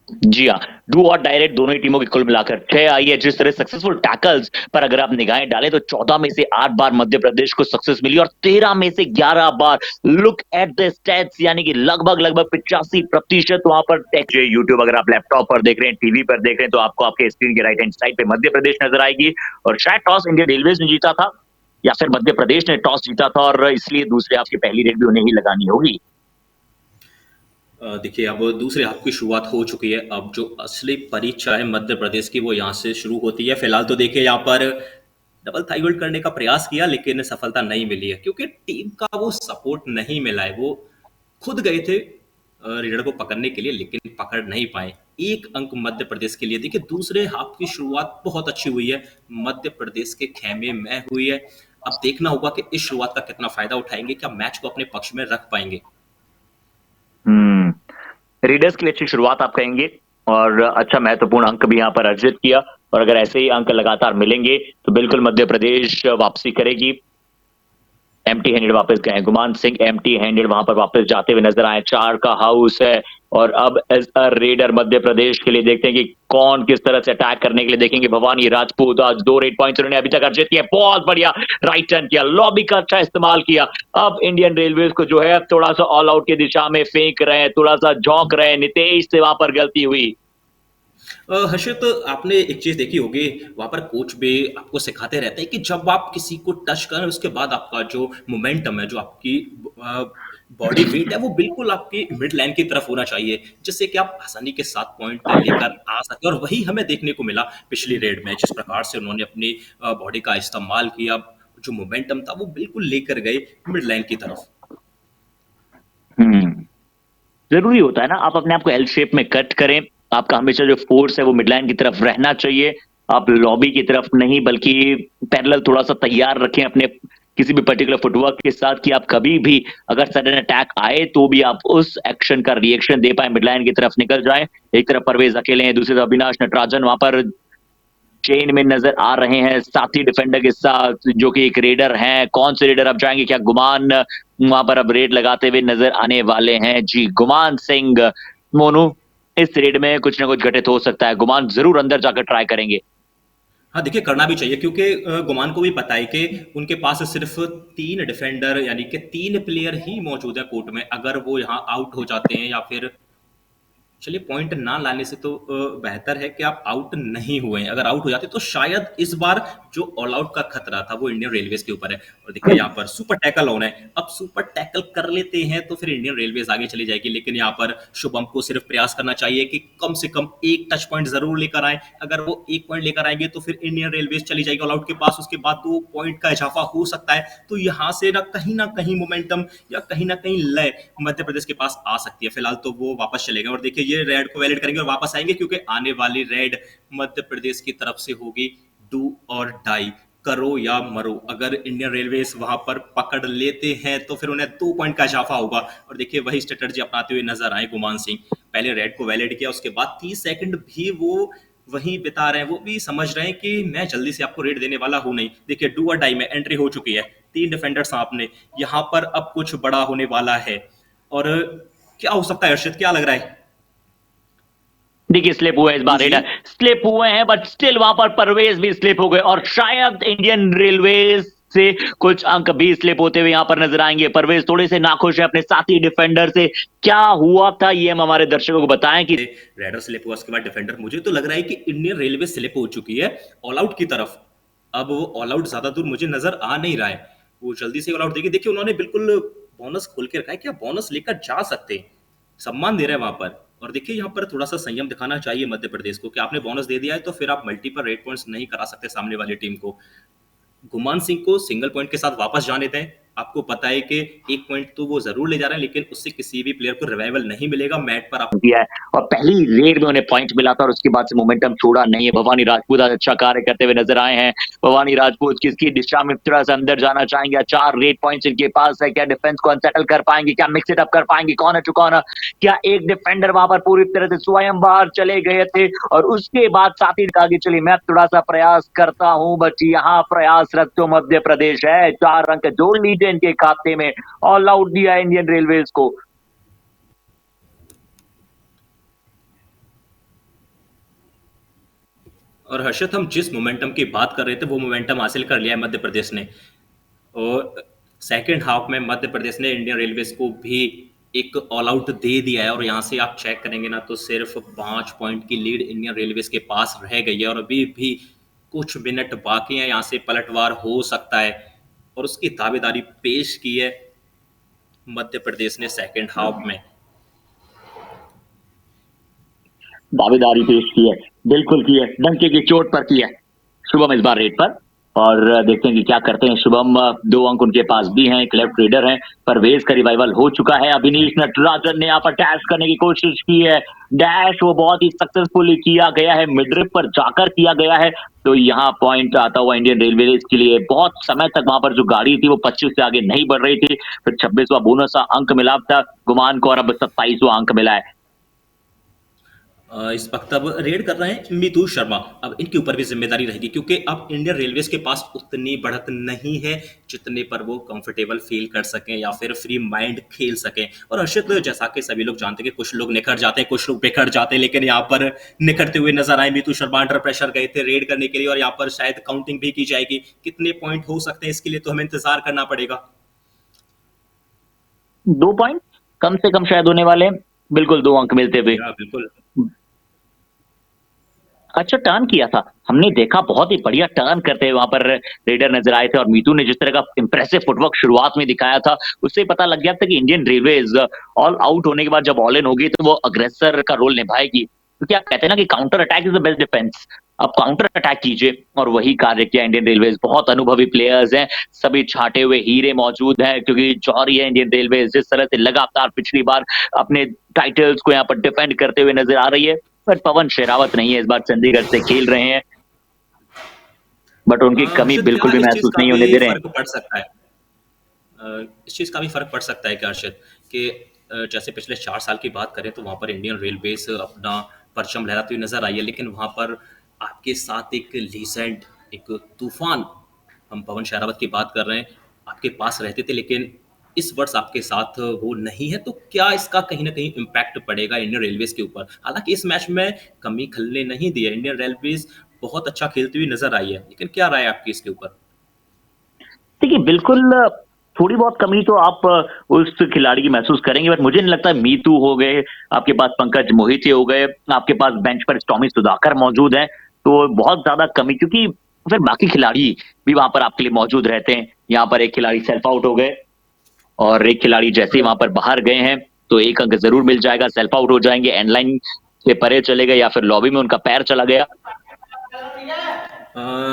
जी हाँ, डू और डायरेक्ट दोनों ही टीमों की कुल मिलाकर 6 आई है। जिस तरह सक्सेसफुल टैकल्स पर अगर आप निगाहें डालें तो 14 में से 8 बार मध्य प्रदेश को सक्सेस मिली और 13 में से 11 बार। लुक एट द स्टैट्स, यानी कि लगभग लगभग 85% वहां पर टेक्स्ट। यूट्यूब अगर आप लैपटॉप पर देख रहे हैं, टीवी पर देख रहे हैं, तो आपको आपके स्क्रीन के राइट हैंड साइड पे मध्य प्रदेश नजर आएगी। और शायद टॉस इंडियन रेलवेज ने जीता था या फिर मध्य प्रदेश ने टॉस जीता था और इसलिए दूसरे हाफ की पहली रेड भी उन्हें ही लगानी होगी। देखिए अब दूसरे हाफ की शुरुआत हो चुकी है। अब जो असली परीक्षा है मध्य प्रदेश की वो यहाँ से शुरू होती है। फिलहाल तो देखिए यहाँ पर डबल थाई होल्ड करने का प्रयास किया लेकिन सफलता नहीं मिली है क्योंकि टीम का वो सपोर्ट नहीं मिला है। वो खुद गए थे रेडर को पकड़ने के लिए लेकिन पकड़ नहीं पाए। एक अंक मध्य प्रदेश के लिए। देखिए दूसरे हाफ की शुरुआत बहुत अच्छी हुई है, मध्य प्रदेश के खेमे में हुई है। अब देखना होगा कि इस शुरुआत का कितना फायदा उठाएंगे, क्या मैच को अपने पक्ष में रख पाएंगे। रीडर्स की अच्छी शुरुआत आप कहेंगे और अच्छा महत्वपूर्ण अंक भी यहाँ पर अर्जित किया। और अगर ऐसे ही अंक लगातार मिलेंगे तो बिल्कुल मध्य प्रदेश वापसी करेगी। एम्प्टी हैंडेड वापस गए गुमान सिंह, एम्प्टी हैंडेड वहां पर वापस जाते हुए नजर आए। 4 का हाउस है और अब as a raider Madhya Pradesh के लिए देखते हैं कि कौन किस तरह से अटैक करने के लिए देखेंगे। भवानी राजपूत आज 2 रेड पॉइंट्स उन्होंने अभी तक अर्जित किया। बहुत बढ़िया राइट टर्न किया, लॉबी का अच्छा इस्तेमाल किया। अब इंडियन रेलवेज को जो है थोड़ा सा ऑल आउट की दिशा में फेंक रहे हैं, थोड़ा सा झोंक रहे हैं। नितेश से वहां पर गलती हुई। हर्षित, आपने एक चीज देखी होगी, वहां पर कोच भी आपको सिखाते रहते हैं कि जब आप किसी को टच करें उसके बाद आपका जो मोमेंटम है, जो आपकी बॉडी वेट है, वो बिल्कुल आपकी मिड लाइन की तरफ होना चाहिए जिससे कि आप आसानी के साथ पॉइंट लेकर आ सके। और वही हमें देखने को मिला पिछली रेड में, जिस प्रकार से उन्होंने अपनी बॉडी का इस्तेमाल किया, जो मोमेंटम था वो बिल्कुल लेकर गए मिड लाइन की तरफ। हम्म जरूरी होता है ना, आप अपने आप को एल शेप में कट करें। आपका हमेशा जो फोर्स है वो मिडलाइन की तरफ रहना चाहिए। आप लॉबी की तरफ नहीं बल्कि पैरेलल थोड़ा सा तैयार रखें अपने किसी भी पर्टिकुलर फुटवर्क के साथ कि आप कभी भी अगर सडन अटैक आए तो भी आप उस एक्शन का रिएक्शन दे पाए, मिडलाइन की तरफ निकल जाए। एक तरफ परवेज अकेले हैं, दूसरी तरफ अविनाश नटराजन वहां पर चेन में नजर आ रहे हैं साथी डिफेंडर के साथ जो कि एक रेडर हैं। कौन से रेडर अब जाएंगे? क्या गुमान वहां पर अब रेड लगाते हुए नजर आने वाले हैं? जी, गुमान सिंह। मोनू, इस रेड में कुछ ना कुछ घटित हो सकता है। गुमान जरूर अंदर जाकर ट्राई करेंगे। हाँ, देखिए करना भी चाहिए क्योंकि गुमान को भी पता है कि उनके पास सिर्फ 3 डिफेंडर यानी कि 3 प्लेयर ही मौजूद है कोर्ट में। अगर वो यहाँ आउट हो जाते हैं या फिर चलिए पॉइंट ना लाने से तो बेहतर है कि आप आउट नहीं हुए हैं। अगर आउट हो जाते तो शायद इस बार जो ऑल आउट का खतरा था वो इंडियन रेलवेज के ऊपर है। और देखिए यहाँ पर सुपर टैकल ऑन है। अब सुपर टैकल कर लेते हैं तो फिर इंडियन रेलवेज आगे चली जाएगी, लेकिन यहाँ पर शुभम को सिर्फ प्रयास करना चाहिए कि कम से कम एक टच पॉइंट जरूर लेकर आए। अगर वो एक पॉइंट लेकर आएंगे तो फिर इंडियन रेलवेज चली जाएगी ऑल आउट के पास, उसके बाद 2 पॉइंट का इजाफा हो सकता है। तो यहाँ से ना कहीं मोमेंटम या कहीं ना कहीं लय मध्य प्रदेश के पास आ सकती है। फिलहाल तो वो वापस चले गए और देखिए ये रेड को वैलिड करेंगे और वापस आएंगे क्योंकि आने वाली रेड मध्य प्रदेश की तरफ से होगी डू और डाई, करो या मरो। अगर इंडियन रेलवेज वहां पर पकड़ लेते हैं तो फिर उन्हें 2 पॉइंट का इजाफा होगा। और देखिए वही स्ट्रेटजी अपनाते हुए नजर आए गुमान सिंह। पहले रेड को वैलिड किया, उसके बाद 30 सेकंड भी वो वहीं बिता रहे हैं, वो भी समझ रहे हैं कि मैं जल्दी से आपको रेड देने वाला हूँ नहीं। देखिए डू और डाई में एंट्री हो चुकी है, 3 डिफेंडर्स आपने, यहाँ पर अब कुछ बड़ा होने वाला है। और क्या हो सकता है अर्षित, क्या लग रहा है? देखिए स्लिप हुए इस जी, बार जी। रेडर, स्लिप हुए हैं बट स्टिल वहां पर परवेज भी स्लिप हो गए और शायद इंडियन रेलवे से कुछ अंक भी स्लिप होते हुए यहां पर नजर आएंगे। परवेज थोड़े से नाखुश है अपने साथी डिफेंडर से। क्या हुआ था ये हम हमारे दर्शकों को बताएं कि रेडर स्लिप हुआ, उसके बाद डिफेंडर। मुझे तो लग रहा है कि इंडियन रेलवे स्लिप हो चुकी है ऑल आउट की तरफ। अब वो ऑल आउट ज्यादा दूर मुझे नजर आ नहीं रहा है, वो जल्दी से ऑल आउट देखिए। देखिए उन्होंने बिल्कुल बोनस खोल के रखा है, क्या बोनस लेकर जा सकते हैं, सम्मान दे रहे हैं वहां पर। और देखिए यहाँ पर थोड़ा सा संयम दिखाना चाहिए मध्य प्रदेश को कि आपने बोनस दे दिया है तो फिर आप मल्टीपल रेड पॉइंट्स नहीं करा सकते सामने वाली टीम को। गुमान सिंह को सिंगल पॉइंट के साथ वापस जाने दें। आपको पता है कि एक पॉइंट तो वो जरूर ले जा रहे हैं, लेकिन उससे किसी भी प्लेयर को रिवाइवल नहीं मिलेगा मैट पर। आप दिया है और पहली रेड में उन्हें पॉइंट मिला था और उसके बाद से मोमेंटम छोड़ा नहीं है। भवानी राजपूत आज अच्छा कार्य करते हुए नजर आए हैं। भवानी राजपूत किसकी दिशा में थोड़ा सा अंदर जाना चाहेंगे? 4 रेड पॉइंट्स इनके पास है। क्या डिफेंस को अनसेटल कर पाएंगे? क्या मिक्स इट अप कर पाएंगे कॉर्नर टू कॉर्नर? क्या एक डिफेंडर वहां पर पूरी तरह से स्वयं बाहर चले गए थे और उसके बाद साथी आगे चली? मैं थोड़ा सा प्रयास करता हूं बट यहाँ प्रयासरत तो मध्य प्रदेश है। 4 अंक जोड़ लीजिए इनके खाते में। ऑल आउट दिया इंडियन रेलवेज को। और हर्षद, हम जिस मोमेंटम की बात कर रहे थे वो मोमेंटम हासिल कर लिया है मध्य प्रदेश ने। और सेकेंड हाफ में मध्य प्रदेश ने इंडियन रेलवेज को भी एक ऑल आउट दे दिया है। और यहाँ से आप चेक करेंगे ना तो सिर्फ 5 पॉइंट की लीड इंडियन रेलवेज के पास रह गई है और अभी भी कुछ मिनट बाकी हैं, यहाँ से पलटवार हो सकता है। और उसकी दावेदारी पेश की है मध्य प्रदेश ने सेकेंड हाफ में। दावेदारी पेश की है, बिल्कुल की है, डंके की चोट पर की है शुभम इस बार रेड पर। और देखते हैं कि क्या करते हैं शुभम। 2 अंक उनके पास भी हैं, एक लेफ्ट रेडर है। परवेज का रिवाइवल हो चुका है। अभिनीश नटराजन ने यहाँ पर डैश करने की कोशिश की है। डैश वो बहुत ही सक्सेसफुली किया गया है, मिडरिप पर जाकर किया गया है। तो यहाँ पॉइंट आता हुआ इंडियन रेलवे के लिए। बहुत समय तक वहां पर जो गाड़ी थी वो 25 से आगे नहीं बढ़ रही थी। फिर 26वां बोनस अंक मिला था गुमान को और अब 27वां अंक मिला है। इस वक्त अब रेड कर रहे हैं मितू शर्मा। अब इनके ऊपर भी जिम्मेदारी रहेगी क्योंकि अब इंडियन रेलवेज के पास उतनी बढ़त नहीं है जितने पर वो कंफर्टेबल फील कर सकें या फिर फ्री माइंड खेल सकें। और हर्षित, जैसा कि सभी लोग जानते हैं कि कुछ लोग निखर जाते हैं, कुछ लोग बिखर जाते हैं, लेकिन यहाँ पर निखरते हुए नजर आए मितू शर्मा। अंडर प्रेशर गए थे रेड करने के लिए और यहाँ पर शायद काउंटिंग भी की जाएगी। कितने पॉइंट हो सकते हैं इसके लिए तो हमें इंतजार करना पड़ेगा। 2 पॉइंट कम से कम शायद होने वाले हैं। बिल्कुल 2 अंक मिलते हुए। बिल्कुल। अच्छा टर्न किया था हमने देखा, बहुत ही बढ़िया टर्न करते हुए वहां पर रेडर नजर आए थे। और मीतू ने जिस तरह का इंप्रेसिव फुटवर्क शुरुआत में दिखाया था उससे पता लग गया था कि इंडियन रेलवेज ऑल आउट होने के बाद जब ऑल इन होगी तो वो अग्रेसर का रोल निभाएगी। क्योंकि आप कहते हैं ना कि counter attack is the best defence. आप काउंटर अटैक कीजिए और वही कार्य किया इंडियन रेलवेज। बहुत अनुभवी प्लेयर्स हैं, सभी छाटे हुए हीरे मौजूद हैं क्योंकि जौहरी है इंडियन रेलवेज जिस तरह से लगातार पिछली बार अपने टाइटल्स को यहाँ पर डिफेंड करते हुए नजर आ रही है। बट पवन शेरावत नहीं है, इस बार चंडीगढ़ से खेल रहे हैं बट उनकी कमी हर्षित, बिल्कुल क्या भी इस चीज महसूस का नहीं होने भी दे रहे हैं। फर्क पड़ सकता है? इस चीज का भी फर्क पड़ सकता है क्या हर्षित, कि जैसे पिछले 4 साल की बात करें तो वहां पर इंडियन रेलवेज अपना परचम लहराती हुई नजर आई है, लेकिन वहां पर आपके साथ एक लीजेंड, एक तूफान, हम पवन शेरावत की बात कर रहे हैं, आपके पास रहते थे, लेकिन इस वर्ष आपके साथ वो नहीं है। तो क्या इसका कहीं ना कहीं इम्पैक्ट पड़ेगा इंडियन रेलवेज के ऊपर? हालांकि इस मैच में कमी खलने नहीं दी है, इंडियन रेलवेज बहुत अच्छा खेलती हुई नजर आई है, लेकिन क्या राय है आपकी इसके ऊपर? देखिए बिल्कुल थोड़ी बहुत कमी तो आप उस खिलाड़ी की महसूस करेंगे बट मुझे नहीं लगता मीतू हो गए, आपके पास पंकज मोहिते हो गए, आपके पास बेंच पर टॉमी सुधाकर मौजूद है तो बहुत ज्यादा कमी। क्योंकि फिर बाकी खिलाड़ी भी वहां पर आपके लिए मौजूद रहते हैं। यहाँ पर एक खिलाड़ी सेल्फ आउट हो गए और एक खिलाड़ी जैसे ही वहां पर बाहर गए हैं तो 1 अंक जरूर मिल जाएगा। सेल्फ आउट हो जाएंगे, एंड लाइन से परे चले गए या फिर लॉबी में उनका पैर चला गया।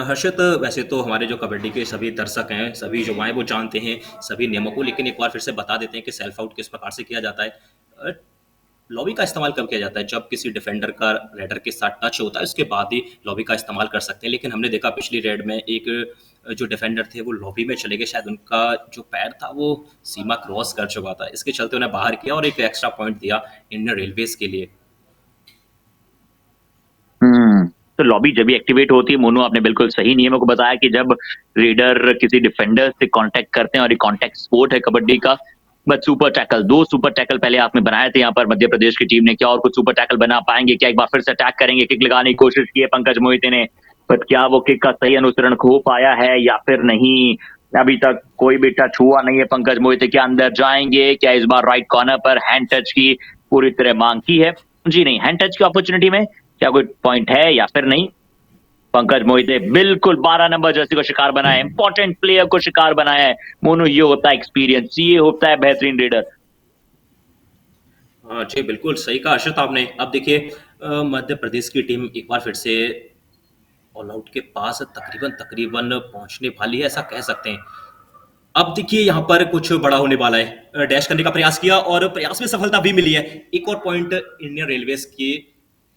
हर्षित, वैसे तो हमारे जो कबड्डी के सभी दर्शक हैं, सभी युवाएं, वो जानते हैं सभी नियमों को, लेकिन एक बार फिर से बता देते हैं कि सेल्फ आउट किस प्रकार से किया जाता है। लॉबी का इस्तेमाल कब किया जाता है? जब किसी डिफेंडर का रेडर के साथ टच होता है उसके बाद ही लॉबी का इस्तेमाल कर सकते हैं। लेकिन हमने देखा पिछली रेड में एक जो डिफेंडर थे वो लॉबी में चले गए, शायद उनका जो पैर था वो सीमा क्रॉस कर चुका था, इसके चलते उन्हें बाहर किया और एक एक्स्ट्रा पॉइंट दिया इंडियन रेलवेज के लिए। हम्म तो लॉबी जब भी एक्टिवेट होती है, मोनू आपने बिल्कुल सही नियमों को बताया कि जब रेडर किसी डिफेंडर से कांटेक्ट करते हैं, और ये कांटेक्ट स्पोर्ट है कबड्डी का। But super tackle, 2 super tackle पहले आपने बनाए थे यहाँ पर मध्य प्रदेश की टीम ने। क्या और कुछ सुपर टैकल बना पाएंगे? क्या एक बार फिर से अटैक करेंगे? किक लगाने की कोशिश की है पंकज मोहिते ने, बट क्या वो किक का सही अनुसरण हो पाया है या फिर नहीं? अभी तक कोई भी टच हुआ नहीं है पंकज मोहिते के। अंदर जाएंगे क्या इस बार? राइट कॉर्नर पर हैंड टच की पूरी तरह मांग की है। जी नहीं, हैंड टच की अपॉर्चुनिटी में क्या कोई पॉइंट है या फिर नहीं? पंकज मोहिते बिल्कुल 12 नंबर जर्सी को शिकार बनाया है, इंपॉर्टेंट प्लेयर को शिकार बनाया है। मोनू, ये होता है एक्सपीरियंस, ये होता है बेहतरीन रेडर। जी, बिल्कुल सही कहा अर्षद आपने। अब देखिए मध्य प्रदेश की टीम एक बार फिर से ऑल आउट के पास तकरीबन तकरीबन पहुंचने वाली है, ऐसा कह सकते हैं। अब देखिए यहाँ पर कुछ बड़ा होने वाला है। डैश करने का प्रयास किया और प्रयास में सफलता भी मिली है। एक और पॉइंट इंडियन रेलवेज के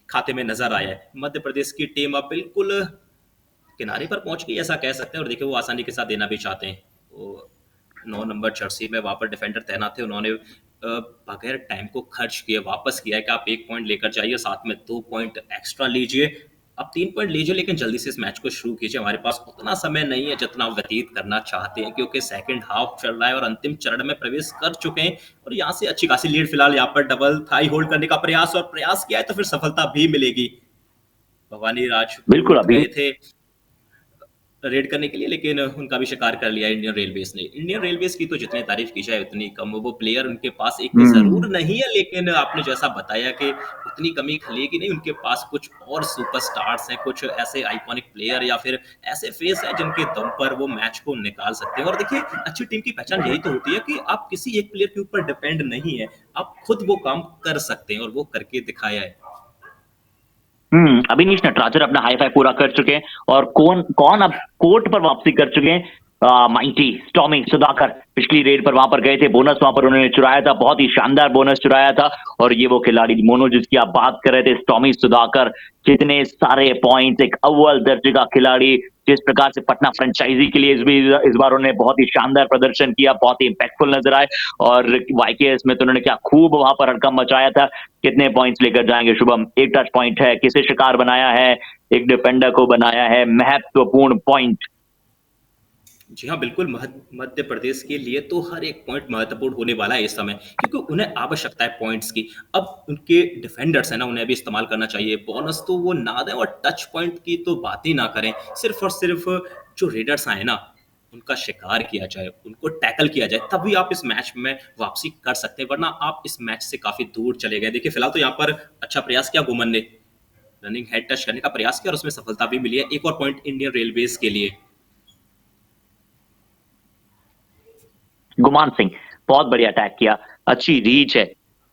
खाते में नजर आया है। मध्य प्रदेश की टीम अब बिल्कुल किनारे पर पहुंच गई, ऐसा कह सकते हैं। और देखिए वो आसानी के साथ देना भी चाहते हैं। वो 9 नंबर जर्सी में वहां पर डिफेंडर तैनात थे, उन्होंने बगैर टाइम को खर्च किए वापस किया है कि आप 1 पॉइंट लेकर जाइए, साथ में 2 पॉइंट एक्स्ट्रा लीजिए। अब 3 पॉइंट लीजिए, लेकिन जल्दी से इस मैच को शुरू कीजिए। हमारे पास उतना समय नहीं है जितना आप व्यतीत करना चाहते हैं, क्योंकि सेकंड हाफ चल रहा है और अंतिम चरण में प्रवेश कर चुके हैं। और यहाँ से अच्छी खासी लीड फिलहाल यहाँ पर डबल थाई होल्ड करने का प्रयास, और प्रयास किया है तो फिर सफलता भी मिलेगी। भवानी बिल्कुल। राजपूत अभी गए थे रेड करने के लिए, लेकिन उनका भी शिकार कर लिया इंडियन रेलवेज ने। इंडियन रेलवेज की तो जितनी तारीफ की जाए उतनी कम। वो प्लेयर उनके पास एक जरूर हम्म नहीं है, लेकिन आपने जैसा बताया कि उतनी कमी खलेगी नहीं। उनके पास कुछ और सुपरस्टार्स हैं, कुछ ऐसे आइकॉनिक प्लेयर या फिर ऐसे फेस हैं जिनके दम पर वो मैच को निकाल सकते हैं। और देखिए अच्छी टीम की पहचान यही तो होती है कि आप किसी एक प्लेयर के ऊपर डिपेंड नहीं है, आप खुद वो काम कर सकते हैं, और वो करके दिखाया है। अभिनीश नटराजन अपना हाई फाई पूरा कर चुके हैं, और कौन कौन अब कोर्ट पर वापसी कर चुके हैं? माइटी स्टॉमी सुधाकर पिछली रेड पर वहां पर गए थे, बोनस वहां पर उन्होंने चुराया था, बहुत ही शानदार बोनस चुराया था। और ये वो खिलाड़ी मोनो जिसकी आप बात कर रहे थे, स्टॉमी सुधाकर, कितने सारे पॉइंट्स, एक अव्वल दर्जे का खिलाड़ी। जिस प्रकार से पटना फ्रेंचाइजी के लिए इस बार उन्होंने बहुत ही शानदार प्रदर्शन किया, बहुत ही इंपैक्टफुल नजर आए। और वाईकेएस में तो उन्होंने क्या खूब वहां पर हड़कंप मचाया था। कितने पॉइंट्स लेकर जाएंगे शुभम? एक टच पॉइंट है, किसे शिकार बनाया है? एक डिफेंडर को बनाया है, महत्वपूर्ण पॉइंट। जी हाँ, बिल्कुल। मध्य प्रदेश के लिए तो हर एक पॉइंट महत्वपूर्ण होने वाला है इस समय, क्योंकि उन्हें आवश्यकता है पॉइंट्स की। अब उनके डिफेंडर्स हैं ना, उन्हें भी इस्तेमाल करना चाहिए। बोनस तो वो ना दें, और टच पॉइंट की तो बात ही ना करें। सिर्फ और सिर्फ जो रेडर्स आए ना, उनका शिकार किया जाए, उनको टैकल किया जाए, तभी आप इस मैच में वापसी कर सकते हैं, वरना आप इस मैच से काफी दूर चले गए। देखिए फिलहाल तो यहाँ पर अच्छा प्रयास किया गुमन ने, रनिंग हेड टच करने का प्रयास किया और उसमें सफलता भी मिली है। एक और पॉइंट इंडियन रेलवेज के लिए। गुमान सिंह बहुत बढ़िया अटैक किया, अच्छी रीच है,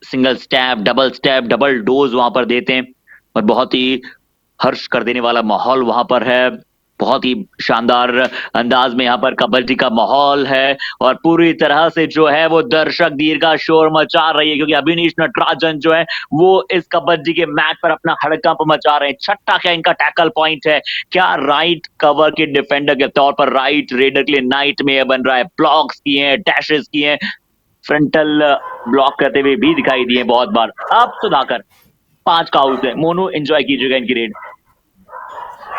सिंगल स्टैप, डबल डोज वहां पर देते हैं, और बहुत ही हर्ष कर देने वाला माहौल वहां पर है। बहुत ही शानदार अंदाज में यहाँ पर कबड्डी का माहौल है, और पूरी तरह से जो है वो दर्शक दीर्घा शोर मचा रही है, क्योंकि अभिनीश नटराजन जो है वो इस कबड्डी के मैच पर अपना हड़कंप मचा रहे हैं। छठा क्या इनका टैकल पॉइंट है? क्या राइट कवर के डिफेंडर के तौर पर राइट रेडर के लिए नाइट में बन रहा है। ब्लॉक्स किए हैं, डैशेस किए हैं, फ्रंटल ब्लॉक करते हुए भी दिखाई दिए बहुत बार। अब सुधाकर 5 का आउट है। मोनू एंजॉय कीजिएगा इनकी रेड।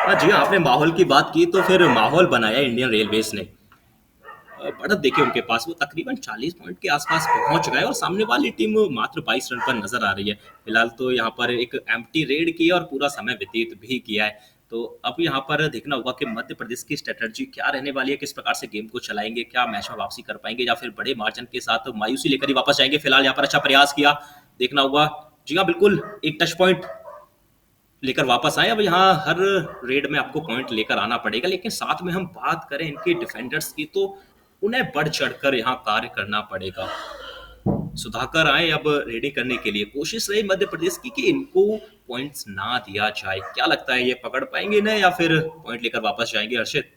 जी हाँ, आपने माहौल की बात की तो फिर माहौल बनाया इंडियन रेलवेज ने। बढ़त देखिए उनके पास, वो तकरीबन 40 पॉइंट के आसपास पहुंच गए, और सामने वाली टीम मात्र 22 रन पर नजर आ रही है। फिलहाल तो यहाँ पर एक एम्प्टी रेड की है और पूरा समय व्यतीत भी किया है। तो अब यहाँ पर देखना होगा कि मध्य प्रदेश की स्ट्रेटजी क्या रहने वाली है, किस प्रकार से गेम को चलाएंगे, क्या मैच में वापसी कर पाएंगे या फिर बड़े मार्जिन के साथ मायूसी लेकर ही वापस जाएंगे। फिलहाल यहाँ पर अच्छा प्रयास किया, देखना होगा। जी हाँ, बिल्कुल एक टच पॉइंट लेकर वापस आए। अब यहाँ हर रेड में आपको पॉइंट लेकर आना पड़ेगा, लेकिन साथ में हम बात करें इनके डिफेंडर्स की तो उन्हें बढ़ चढ़कर यहाँ कार्य करना पड़ेगा। सुधाकर आए अब रेडिंग करने के लिए, कोशिश रही मध्य प्रदेश की कि इनको पॉइंट्स ना दिया जाए। क्या लगता है, ये पकड़ पाएंगे ना या फिर पॉइंट लेकर वापस जाएंगे अर्षित?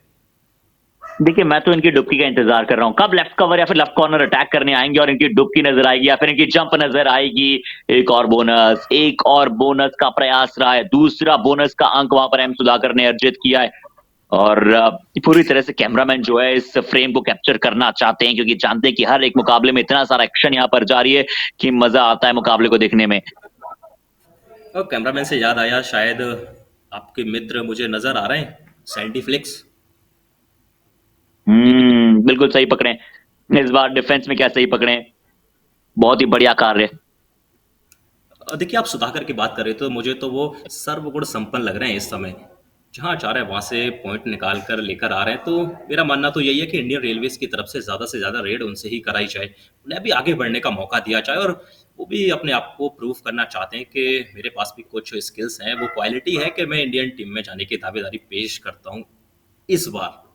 देखिए, मैं तो इनकी डुबकी का इंतजार कर रहा हूँ, कब लेफ्ट कवर या फिर लेफ्ट कॉर्नर अटैक करने आएंगे और इनकी डुबकी नजर आएगी या फिर इनकी जंप नजर आएगी। एक और बोनस का प्रयास रहा है, दूसरा बोनस का अंक वहां पर एम सुधाकर ने अर्जित किया है। और पूरी तरह से कैमरामैन जो है इस फ्रेम को कैप्चर करना चाहते हैं, क्योंकि जानते हैं कि हर एक मुकाबले में इतना सारा एक्शन यहाँ पर जारी है कि मजा आता है मुकाबले को देखने में। और कैमरामैन से याद आया, शायद आपके मित्र मुझे नजर आ रहे हैं, सैंडी फ्लिक्स। बिल्कुल सही पकड़े। इस बार डिफेंस में क्या सही पकड़े, बहुत ही बढ़िया कार्य। देखिए, आप सुधाकर की बात कर रहे थे, तो मुझे तो वो सर्वगुण संपन्न लग रहे हैं इस समय। जहाँ चाह रहे हैं वहाँ से पॉइंट निकाल कर लेकर आ रहे हैं, तो मेरा मानना तो यही है कि इंडियन रेलवेज़ की तरफ से ज़्यादा रेड उनसे ही कराई जाए। उन्हें भी आगे बढ़ने का मौका दिया जाए, और वो भी अपने आप को प्रूव करना चाहते हैं कि मेरे पास भी कुछ स्किल्स हैं, वो क्वालिटी है कि मैं इंडियन टीम में जाने की दावेदारी पेश करता हूँ इस बार।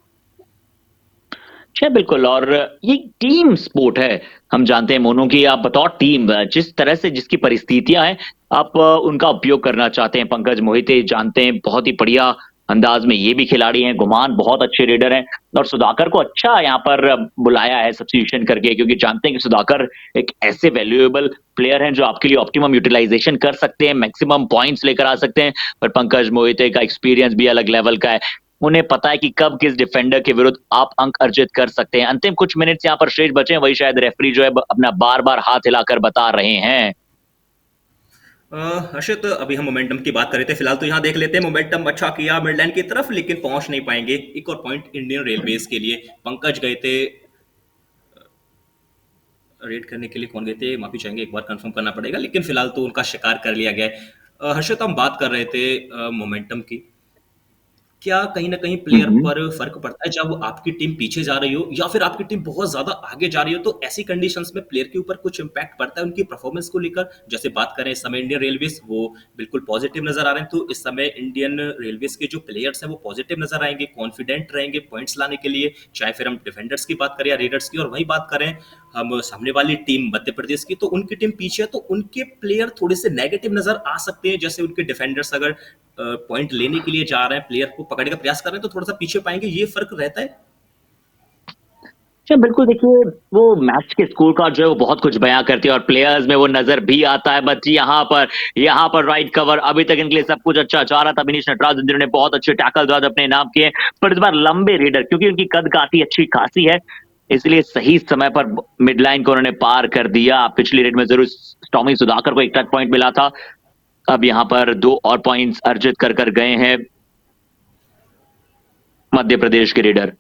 अच्छा बिल्कुल। और ये टीम स्पोर्ट है, हम जानते हैं मोनू की। आप बताओ टीम जिस तरह से जिसकी परिस्थितियां हैं, आप उनका उपयोग करना चाहते हैं। पंकज मोहिते जानते हैं बहुत ही बढ़िया अंदाज में ये भी खिलाड़ी हैं, गुमान बहुत अच्छे रेडर हैं। और सुधाकर को अच्छा यहाँ पर बुलाया है सब्स्टिट्यूशन करके, क्योंकि जानते हैं कि सुधाकर एक ऐसे वैल्यूएबल प्लेयर हैं जो आपके लिए ऑप्टिमम यूटिलाइजेशन कर सकते हैं, मैक्सिमम पॉइंट्स लेकर आ सकते हैं। पर पंकज मोहिते का एक्सपीरियंस भी अलग लेवल का है। उन्हें पता है कि कब किस डिफेंडर के विरुद्ध आप अंक अर्जित कर सकते हैं। अंतिम कुछ मिनट्स यहाँ पर शेष बचे हैं, वही शायद रेफरी जो है अपना बार बार हाथ हिलाकर बता रहे हैं। हर्षित, अभी हम मोमेंटम की बात कर रहे थे, फिलहाल तो यहाँ देख लेते हैं। मोमेंटम अच्छा किया मिडलैंड की तरफ, लेकिन पहुंच नहीं पाएंगे। एक और पॉइंट इंडियन रेलवेज के लिए। पंकज गए थे रेड करने के लिए, कौन गए थे माफी चाहेंगे, एक बार कंफर्म करना पड़ेगा, लेकिन फिलहाल तो उनका शिकार कर लिया गया है। हर्षित, हम बात कर रहे थे मोमेंटम की। क्या कहीं न कहीं प्लेयर हम्म। पर फ़र्क पड़ता है जब आपकी टीम पीछे जा रही हो या फिर आपकी टीम बहुत ज़्यादा आगे जा रही हो, तो ऐसी कंडीशंस में प्लेयर के ऊपर कुछ इम्पैक्ट पड़ता है उनकी परफ़ॉर्मेंस को लेकर? जैसे बात करें इस समय इंडियन रेलवेज़, वो बिल्कुल पॉज़िटिव नज़र आ रहे हैं, तो इस समय इंडियन रेलवेज़ के जो प्लेयर्स हैं वो पॉज़िटिव नज़र आएँगे, कॉन्फिडेंट रहेंगे पॉइंट्स लाने के लिए, चाहे फिर हम डिफेंडर्स की बात करें या रेडर्स की। और वहीं बात करें हम सामने वाली टीम मध्य प्रदेश की, तो उनकी टीम पीछे है, तो उनके प्लेयर थोड़े से नेगेटिव नज़र आ सकते हैं। जैसे उनके डिफेंडर्स अगर पॉइंट लेने के लिए जा रहे हैं, प्लेयर को पकड़ने का प्रयास कर रहे हैं, तो थोड़ा सा पीछे पाएंगे, ये फर्क रहता है। अच्छा बिल्कुल। देखिए, वो मैच के स्कोर कार्ड जो है वो बहुत कुछ बयां करती है, और प्लेयर्स में वो नजर भी आता है। बट यहाँ पर राइट कवर, अभी तक इनके लिए सब कुछ अच्छा जा रहा था। विनीश नटराजन जिन्होंने बहुत अच्छे टैकल द्वारा अपने नाम किए, पर इस बार लंबे रेडर, क्योंकि उनकी कद काठी अच्छी खासी है, इसलिए सही समय पर मिड लाइन को उन्होंने पार कर दिया। पिछली रेड में जरूर टॉमी सुधाकर को एक टच पॉइंट मिला था, अब यहाँ पर 2 और पॉइंट्स अर्जित कर गए हैं मध्य प्रदेश के रेडर।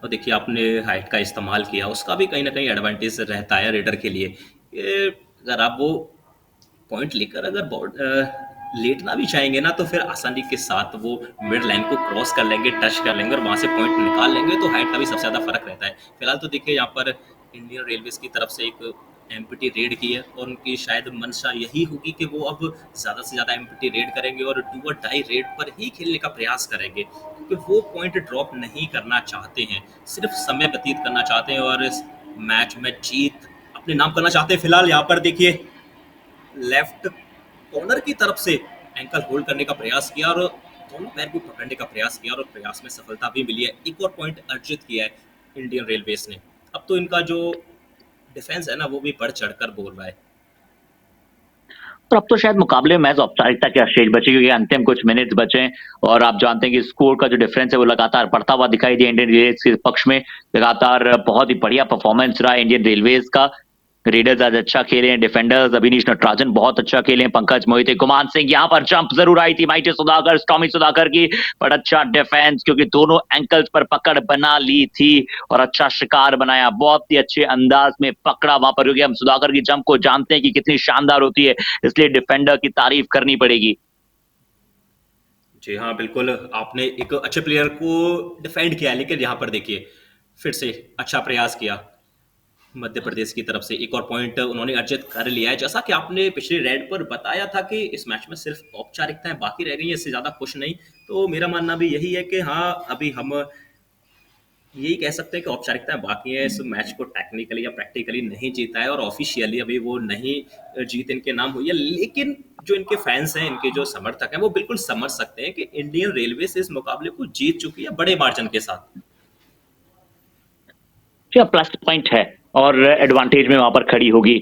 और देखिए, आपने हाइट का इस्तेमाल किया, उसका भी कहीं ना कहीं एडवांटेज रहता है रेडर के लिए। अगर आप वो पॉइंट लेकर अगर लेटना भी चाहेंगे ना, तो फिर आसानी के साथ वो मिड लाइन को क्रॉस कर लेंगे, टच कर लेंगे और वहां से पॉइंट निकाल लेंगे। तो हाइट का भी सबसे ज़्यादा फर्क रहता है। फिलहाल तो देखिए, यहाँ पर इंडियन रेलवेज की तरफ से एक एमपीटी रेड की है, और उनकी शायद मंशा यही होगी कि वो अब ज़्यादा से ज़्यादा एमपीटी रेड करेंगे और डू और डाई रेड पर ही खेलने का प्रयास करेंगे, क्योंकि वो पॉइंट ड्रॉप नहीं करना चाहते हैं, सिर्फ समय व्यतीत करना चाहते हैं और इस मैच में जीत अपने नाम करना चाहते हैं। फिलहाल यहाँ पर देखिए, लेफ्ट कॉर्नर की तरफ से एंकल होल्ड करने का प्रयास किया और दोनों पैर को पकड़ने का प्रयास किया, और प्रयास में सफलता भी मिली है। एक और पॉइंट अर्जित किया है इंडियन रेलवेज ने। अब तो इनका जो डिफेंस है ना, वो भी बढ़ चढ़कर बोल रहा है। और अब तो शायद मुकाबले में महज औपचारिकता के शेष बचे, क्योंकि अंतिम कुछ मिनट्स बचे हैं, और आप जानते हैं कि स्कोर का जो डिफरेंस है वो लगातार बढ़ता हुआ दिखाई दिया इंडियन रेलवेज के पक्ष में। लगातार बहुत ही बढ़िया परफॉर्मेंस रहा है इंडियन रेलवेज का। रेडर्स आज अच्छा खेले हैं, डिफेंडर्स अभिनीश नटराजन बहुत अच्छा खेले हैं, पंकज मोहिते, गुमान सिंह। यहाँ पर जंप जरूर आई थी माइटी सुधाकर, टॉमी सुधाकर की, पर अच्छा डिफेंस, क्योंकि दोनों एंकल्स पर पकड़ बना ली थी और अच्छा शिकार बनाया, बहुत ही अच्छे अंदाज में पकड़ा वहां पर, क्योंकि हम सुधाकर की जंप को जानते हैं कि कितनी शानदार होती है, इसलिए डिफेंडर की तारीफ करनी पड़ेगी। जी हाँ, बिल्कुल, आपने एक अच्छे प्लेयर को डिफेंड किया, लेकिन यहाँ पर देखिए फिर से अच्छा प्रयास किया मध्य प्रदेश की तरफ से। एक और पॉइंट उन्होंने अर्जित कर लिया है। जैसा कि आपने पिछले रेड पर बताया था कि इस मैच में सिर्फ औपचारिकताएं बाकी रह गई हैं, इससे ज़्यादा कुछ नहीं। तो मेरा मानना भी यही है कि हाँ, अभी हम यही कह सकते हैं कि औपचारिकताएं बाकी हैं। इस मैच को टेक्निकली या प्रैक्टिकली नहीं जीता है और ऑफिशियली अभी वो नहीं जीत इनके नाम हुई है, लेकिन जो इनके फैंस हैं, इनके जो समर्थक हैं, वो बिल्कुल समझ सकते हैं कि इंडियन रेलवे से इस मुकाबले को जीत चुकी है बड़े मार्जिन के साथ। क्या प्लस पॉइंट है, और एडवांटेज में वहां पर खड़ी होगी,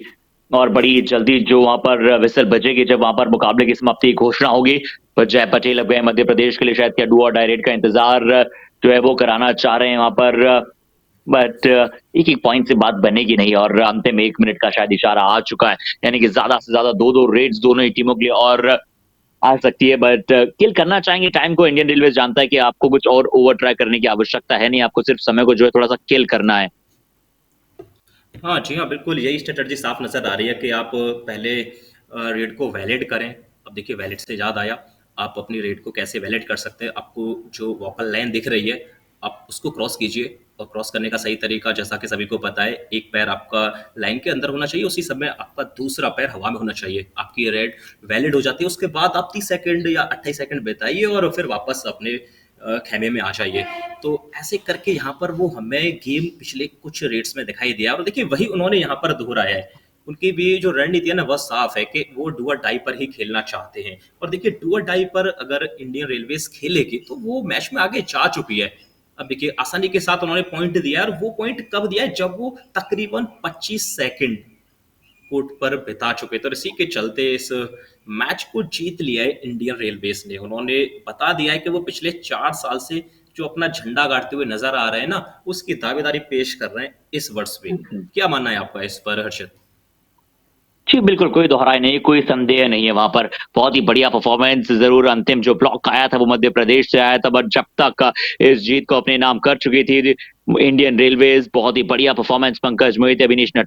और बड़ी जल्दी जो वहां पर विसल बजेगी जब वहां पर मुकाबले की समाप्ति की घोषणा होगी। तो जय पटेल अब गए मध्य प्रदेश के लिए, शायद क्या डू और डायरेक्ट का इंतजार जो है वो कराना चाह रहे हैं वहां पर। बट एक एक पॉइंट से बात बनेगी नहीं, और अंतिम 1 मिनट का शायद इशारा आ चुका है, यानी कि ज्यादा से ज्यादा 2-2 रेड्स दोनों ही टीमों के लिए। और आ सकती है, बट किल करना चाहेंगे टाइम को। इंडियन रेलवे जानता है कि आपको कुछ और ओवर ट्राई करने की आवश्यकता है नहीं, आपको सिर्फ समय को जो है थोड़ा सा किल करना है। हाँ जी, हाँ, बिल्कुल यही स्ट्रैटेजी साफ नज़र आ रही है कि आप पहले रेट को वैलिड करें। अब देखिए वैलिड से याद आया, आप अपनी रेट को कैसे वैलिड कर सकते हैं। आपको जो वोकल लाइन दिख रही है, आप उसको क्रॉस कीजिए और क्रॉस करने का सही तरीका जैसा कि सभी को पता है, एक पैर आपका लाइन के अंदर होना चाहिए, उसी समय आपका दूसरा पैर हवा में होना चाहिए। आपकी रेट वैलिड हो जाती है, उसके बाद आप 30 सेकंड या 28 सेकंड बिताइए और फिर वापस अपने खेमे में आ जाइए। तो ऐसे करके यहाँ पर वो हमें गेम पिछले कुछ रेट्स में दिखाई दिया और देखिए वही उन्होंने यहाँ पर दोहराया है। उनकी भी जो रणनीति है ना वह साफ है कि वो डू और डाई पर ही खेलना चाहते हैं और देखिए डू और डाई पर अगर इंडियन रेलवेज खेलेगी तो वो मैच में आगे जा चुकी है। अब देखिए आसानी के साथ उन्होंने पॉइंट दिया है और वो पॉइंट कब दिया है, जब वो तकरीबन 25 सेकंड कोर्ट पर बिता चुके। तो इसी के चलते इस मैच को जीत लिया है इंडियन रेलवेज ने। उन्होंने बता दिया है कि वो पिछले 4 साल से जो अपना झंडा गाड़ते हुए नजर आ रहे हैं ना, उसकी दावेदारी पेश कर रहे हैं इस वर्ष भी। क्या मानना है आपका इस पर हर्षित? जी, बिल्कुल, कोई दोहराय नहीं, कोई संदेह नहीं है वहाँ पर। बहुत ही बढ़िया परफ़ॉर्मेंस, ज़रूर अंतिम जो ब्लॉक आया था वो मध्य प्रदेश से आया था, बट जब तक इस जीत को अपने नाम कर चुकी थी इंडियन रेलवेज़। बहुत ही बढ़िया परफ़ॉर्मेंस पंकज मोहित, अभिनीश नट